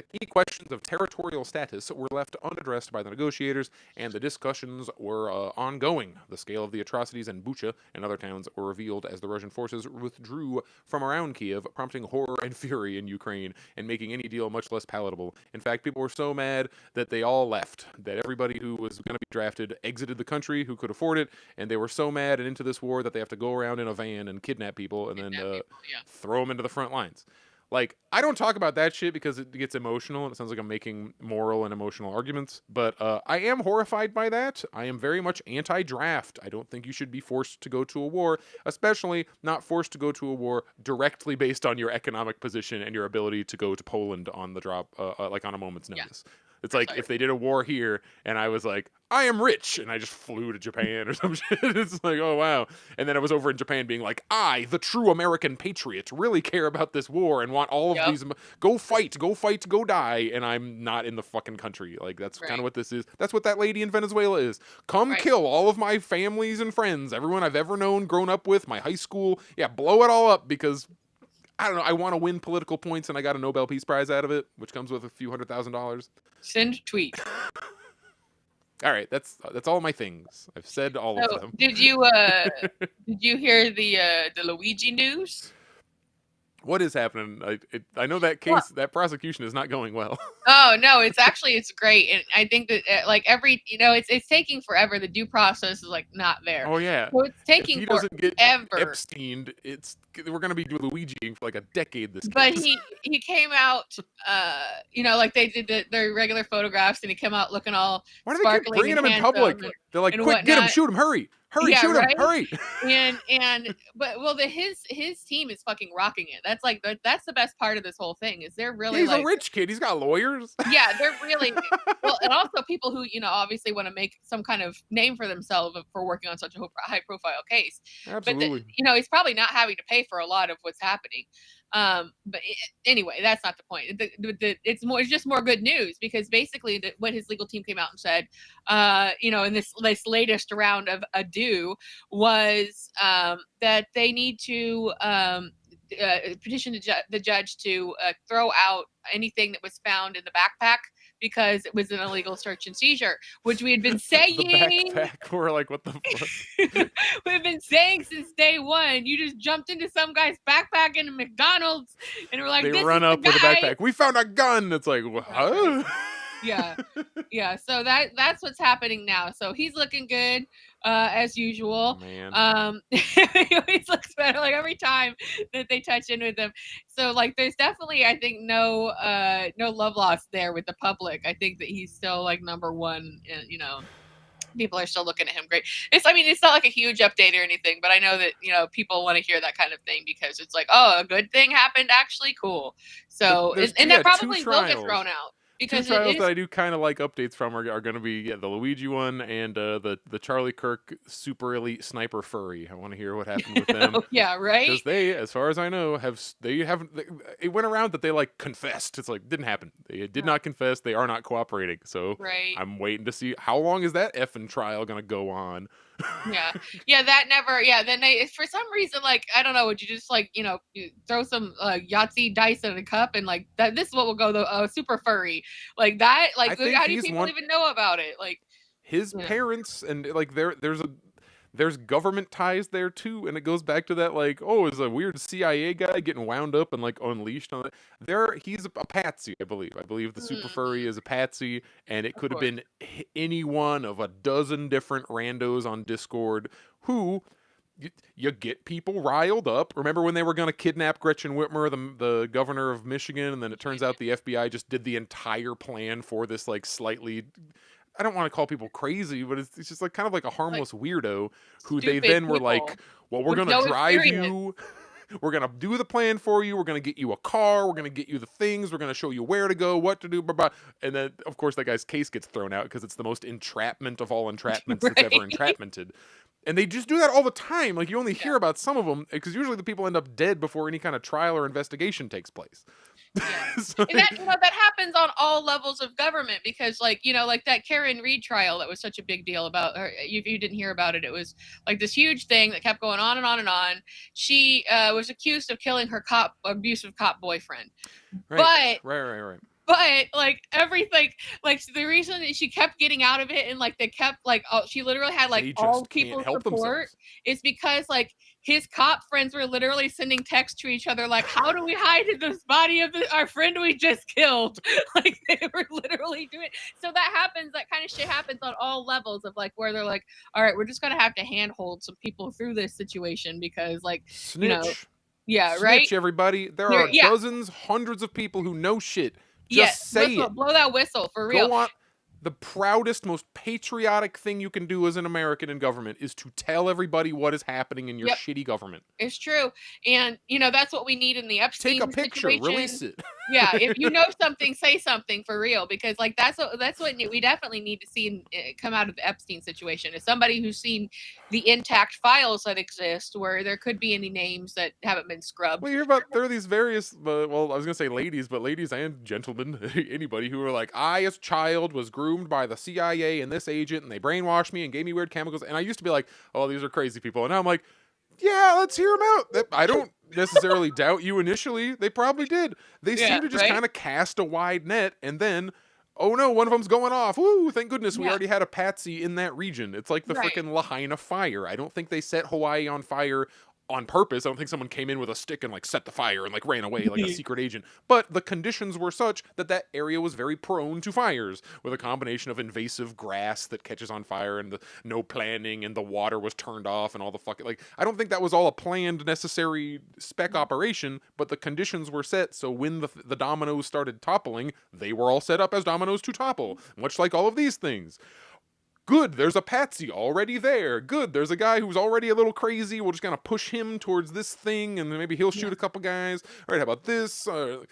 The key questions of territorial status were left unaddressed by the negotiators, and the discussions were ongoing. The scale of the atrocities in Bucha and other towns were revealed as the Russian forces withdrew from around Kiev, prompting horror and fury in Ukraine and making any deal much less palatable. In fact, people were so mad that they all left, that everybody who was going to be drafted exited the country who could afford it, and they were so mad and into this war that they have to go around in a van and kidnap people and then throw them into the front lines. Like, I don't talk about that shit because it gets emotional and it sounds like I'm making moral and emotional arguments, but I am horrified by that. I am very much anti-draft. I don't think you should be forced to go to a war, especially not forced to go to a war directly based on your economic position and your ability to go to Poland on the drop, like on a moment's notice. Yeah. It's like if they did a war here and I was like, I am rich, and I just flew to Japan or some shit. It's like, oh, wow. And then I was over in Japan being like, I, the true American patriot, really care about this war and want all of these. Go fight, go die. And I'm not in the fucking country. Like, that's kind of what this is. That's what that lady in Venezuela is. Come kill all of my families and friends, everyone I've ever known, grown up with, my high school. Yeah, blow it all up because I don't know, I want to win political points and I got a Nobel Peace Prize out of it, which comes with a few $100,000. Send a tweet. All right, that's all my things. I've said all of them. Did you hear the Luigi news? What is happening? I know that case, that prosecution is not going well. Oh no, it's great, and I think that like every it's taking forever. The due process is like not there. Oh yeah, so it's taking forever. If he doesn't get Epsteined, we're gonna be doing Luigi for like a decade. But he came out, like they did their regular photographs, and he came out looking all Why do they keep bringing him in public? They're like, quick, get him, shoot him, hurry. Hurry, shoot him, hurry. But his team is fucking rocking it. That's the best part of this whole thing is they're really he's a rich kid. He's got lawyers. Yeah, they're really well, and also people who obviously want to make some kind of name for themselves for working on such a high profile case. Absolutely. But he's probably not having to pay for a lot of what's happening. But anyway, that's not the point. It's just more good news because basically what his legal team came out and said, in this latest round of ado was that they need to petition the judge to throw out anything that was found in the backpack because it was an illegal search and seizure, which we had been saying. The backpack, we're like, what the fuck? We've been saying since day one. You just jumped into some guy's backpack in a McDonald's, and we're like, they run up with a backpack. We found a gun. It's like, huh? Yeah. So that's what's happening now. So he's looking good, as usual. Man. He always looks better. Like every time that they touch in with him. So like, there's definitely, I think, no love lost there with the public. I think that he's still like number one. People are still looking at him great. It's not like a huge update or anything, but I know that people want to hear that kind of thing because it's like, oh, a good thing happened. Actually, cool. So and that probably will get thrown out. Because two trials that I do kind of like updates from are going to be the Luigi one and the Charlie Kirk super elite sniper furry. I want to hear what happened with them. Yeah, right. Because they, as far as I know, it went around that they like confessed. It's like didn't happen. They did not confess. They are not cooperating. So I'm waiting to see how long is that effing trial going to go on. That never. Yeah, then they for some reason like I don't know. Would you just like you throw some Yahtzee dice in a cup and like that? This is what will go the super furry like that. Like how do people even know about it? Like his parents and like there's government ties there too, and it goes back to that like is a weird CIA guy getting wound up and like unleashed on it. He's a patsy, I believe. I believe the super furry is a patsy, and it could have been any one of a dozen different randos on Discord who you get people riled up. Remember when they were going to kidnap Gretchen Whitmer, the governor of Michigan, and then it turns out the FBI just did the entire plan for this like slightly. I don't want to call people crazy, but it's just like kind of like a harmless weirdo who they then were like, well, we're going to drive you. We're going to do the plan for you. We're going to get you a car. We're going to get you the things. We're going to show you where to go, what to do, blah, blah. And then, of course, that guy's case gets thrown out because it's the most entrapment of all entrapments that's ever entrapmented. And they just do that all the time. Like, you only hear about some of them because usually the people end up dead before any kind of trial or investigation takes place. Yeah. So, and that happens on all levels of government because like that Karen Reed trial that was such a big deal about her. If you didn't hear about it, it was like this huge thing that kept going on and on and on. She was accused of killing her abusive cop boyfriend. Right. but like everything, like the reason that she kept getting out of it, and like they kept like, she literally had like They all just can't people help support, themselves. is because like his cop friends were literally sending texts to each other like, how do we hide this body of our friend we just killed? Like they were literally doing. So that happens, that kind of shit happens on all levels of like where they're like, all right, we're just gonna have to handhold some people through this situation because like, you know, Snitch. yeah, right. Snitch, everybody. There are Yeah, dozens, hundreds of people who know shit. yes, Just say whistle, it. blow that whistle for real. Go on. The proudest, most patriotic thing you can do as an American in government is to tell everybody what is happening in your Yep. shitty government. It's true. And, that's what we need in the Take a Epstein picture, situation. release it. Yeah, if you know something, say something for real, because like that's what we definitely need to see come out of the Epstein situation is somebody who's seen the intact files that exist where there could be any names that haven't been scrubbed. Well, you hear about there are these various, well, I was gonna say ladies, but ladies and gentlemen, anybody who are like, I as a child was groomed by the CIA and this agent, and they brainwashed me and gave me weird chemicals, and I used to be like, oh, these are crazy people, and now I'm like, yeah, let's hear them out. I don't necessarily doubt you initially. They probably did. They Yeah, seem to just right? kind of cast a wide net, and then, oh no, one of them's going off. Woo! Thank goodness we Yeah, already had a patsy in that region. It's like the right. frickin' Lahaina fire. I don't think they set Hawaii on fire on purpose. I don't think someone came in with a stick and like set the fire and like ran away like a secret agent. But the conditions were such that that area was very prone to fires, with a combination of invasive grass that catches on fire and the no planning, and the water was turned off and all the fucking like. I don't think that was all a planned, necessary spec operation, but the conditions were set so when the dominoes started toppling, they were all set up as dominoes to topple, much like all of these things. Good, there's a patsy already there. Good, there's a guy who's already a little crazy. We'll just kind of push him towards this thing, and maybe he'll shoot Yeah, a couple guys. All right, how about this? The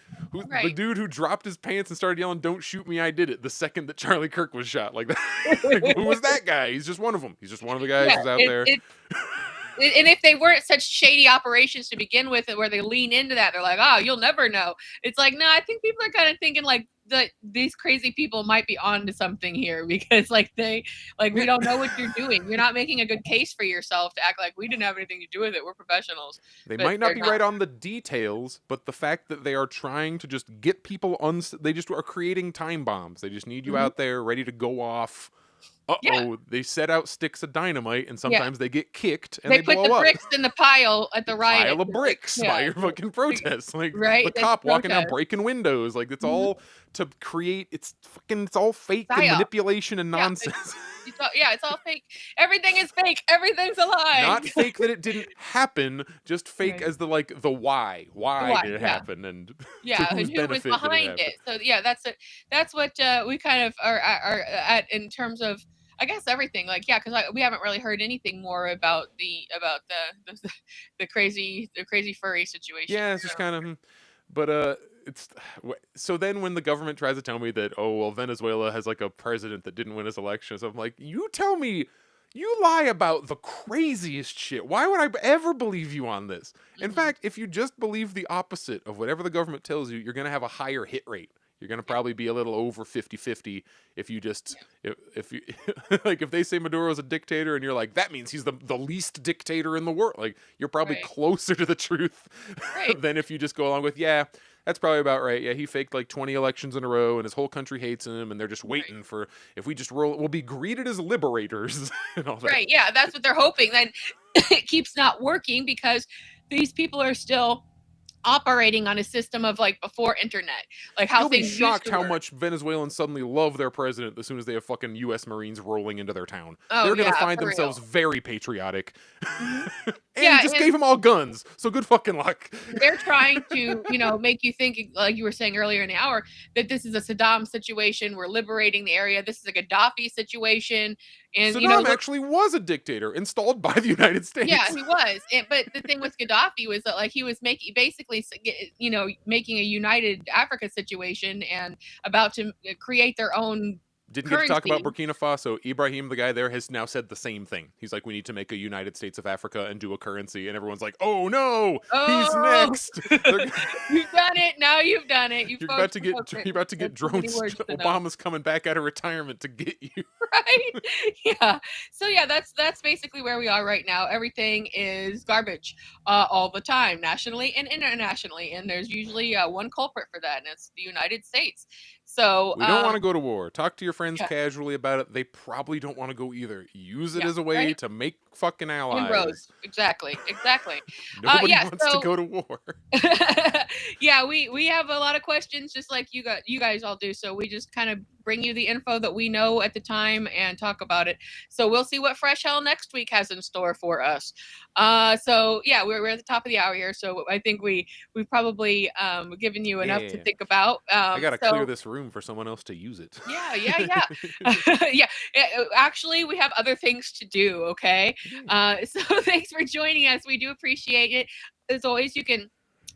right. dude who dropped his pants and started yelling, "Don't shoot me, I did it," the second that Charlie Kirk was shot. Like that. Like, who was that guy? He's just one of them. He's just one of the guys Yeah, who's out there. and if they weren't such shady operations to begin with, and where they lean into that, they're like, oh, you'll never know. It's like, no, I think people are kind of thinking like these crazy people might be onto something here because like we don't know what you're doing. You're not making a good case for yourself to act like we didn't have anything to do with it. We're professionals, They but might not they're be not. right on the details, but the fact that they are trying to just get people they just are creating time bombs. They just need you Mhm. out there ready to go off. Yeah, Uh-oh, they set out sticks of dynamite, and yeah. sometimes they get kicked and They they put the blow up. bricks in the pile at the riot. Pile of Like, bricks by yeah, your fucking protests. Like right. the That's cop walking down protest. breaking windows. Like it's Mhm. all to create, it's all fake and Psyop. manipulation and Yeah, nonsense. it's all fake. Everything is fake. Everything's a lie. Not fake that it didn't happen, just fake Right. as the why. Why Why? did it Yeah. happen, and to Yeah, whose and who was benefit did it behind happen? it. So yeah, that's it. That's what we kind of are at in terms of, I guess, everything. Like, yeah, because we haven't really heard anything more about the crazy furry situation. Yeah, it's just So, kind of, but it's so then when the government tries to tell me that, oh well, Venezuela has like a president that didn't win his elections, I'm like, you tell me. You lie about the craziest shit. Why would I ever believe you on this? In mhm. fact, if you just believe the opposite of whatever the government tells you, you're going to have a higher hit rate. You're going to probably be a little over 50-50 if you just if you like if they say Maduro's a dictator and you're like that means he's the least dictator in the world. Like you're probably Right, closer to the truth right, than if you just go along with yeah, that's probably about right. Yeah, he faked like 20 elections in a row and his whole country hates him and they're just right, waiting for if we just roll we'll be greeted as liberators and all that. right. Yeah, that's what they're hoping. Then it keeps not working because these people are still operating on a system of like before internet, like how You'll be things used shocked to how work. much Venezuelans suddenly love their president as soon as they have fucking US Marines rolling into their town. Oh They're going to yeah, find for themselves real. very patriotic. Hmm. And he Yeah, just and gave them all guns. So good fucking luck. they're trying to, make you think, like you were saying earlier in the hour, that this is a Saddam situation. We're liberating the area. This is a Gaddafi situation. And, Saddam look, actually was a dictator installed by the United yeah, States. he was. But the thing with Gaddafi was that, like, he was making basically, making a united Africa situation and about to create their own Didn't get to talk about currency. Burkina Faso. Ibrahim, the guy there, has now said the same thing. He's like, we need to make a United States of Africa and do a currency. And everyone's like, oh no, he's Oh, next. They're, you've done it. Now you've done it. You've you're about to get spoken. you're about to get That's too many drones. words to know. Obama's coming back out of retirement to get you. Right? Yeah. So yeah, that's basically where we are right now. Everything is garbage all the time, nationally and internationally, and there's usually one culprit for that, and it's the United States. So We don't want to go to war. Talk to your friends yeah, casually about it. They probably don't want to go either. Use it yeah, as a way right. to make fucking Inroads. allies. Exactly. Nobody Yeah. wants to So go to war. yeah, we have a lot of questions, just like you guys all do. So we just kind of bring you the info that we know at the time and talk about it. So we'll see what Fresh Hell next week has in store for us. So yeah, we're at the top of the hour here. So I think we've probably given you enough to Yeah. think about. I gotta So clear this room for someone else to use it. yeah, yeah. Actually, we have other things to do. Okay. Yeah. So thanks for joining us. We do appreciate it. As always, you can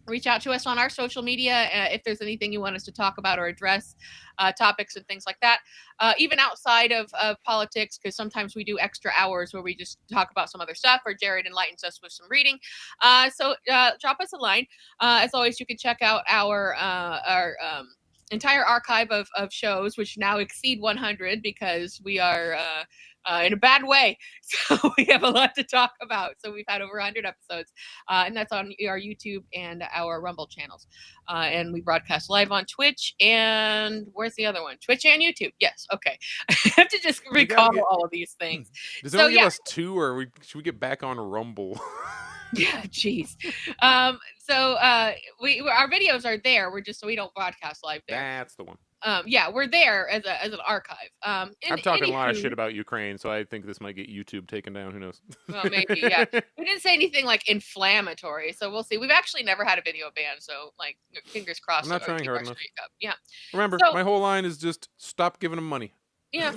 reach out to us on our social media if there's anything you want us to talk about or address, topics and things like that, even outside of politics, because sometimes we do extra hours where we just talk about some other stuff, or Jared enlightens us with some reading. So drop us a line. As always, you can check out our entire archive of shows, which now exceed 100 because we are in a bad way. So we have a lot to talk about. So we've had over 100 episodes, and that's on our YouTube and our Rumble channels. And we broadcast live on Twitch, and where's the other one? Twitch and YouTube. Yes. Okay. I have to just We gotta recall get. all of these things. Does So anyone give yeah, us two, or should we get back on Rumble? yeah, jeez. So our videos are there. We don't broadcast live there. That's the one. Yeah, we're there as an archive. I'm talking a lot of Anywho, shit about Ukraine, so I think this might get YouTube taken down. Who knows? well, maybe, yeah. We didn't say anything like inflammatory, so we'll see. We've actually never had a video ban, so like fingers crossed. I'm not that trying keep hard our enough. streak up. Yeah. Remember, So my whole line is just stop giving them money. yeah,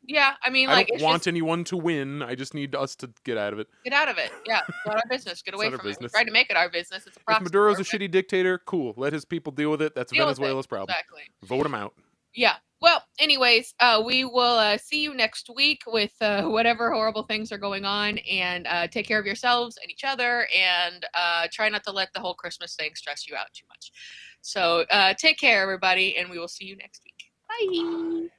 yeah. I mean, I like don't it's want just anyone to win. I just need us to get out of it. get out of it. Yeah, it's not our business. Get It's away not our from it. We business. try to make it our business. It's a If proxy Maduro's war, a shitty dictator, cool. Let his people deal with it. That's deal with it. Venezuela's problem. Exactly. Vote him out. Yeah. Well, anyways, we will see you next week with whatever horrible things are going on, and take care of yourselves and each other, and try not to let the whole Christmas thing stress you out too much. So take care, everybody, and we will see you next week. Bye.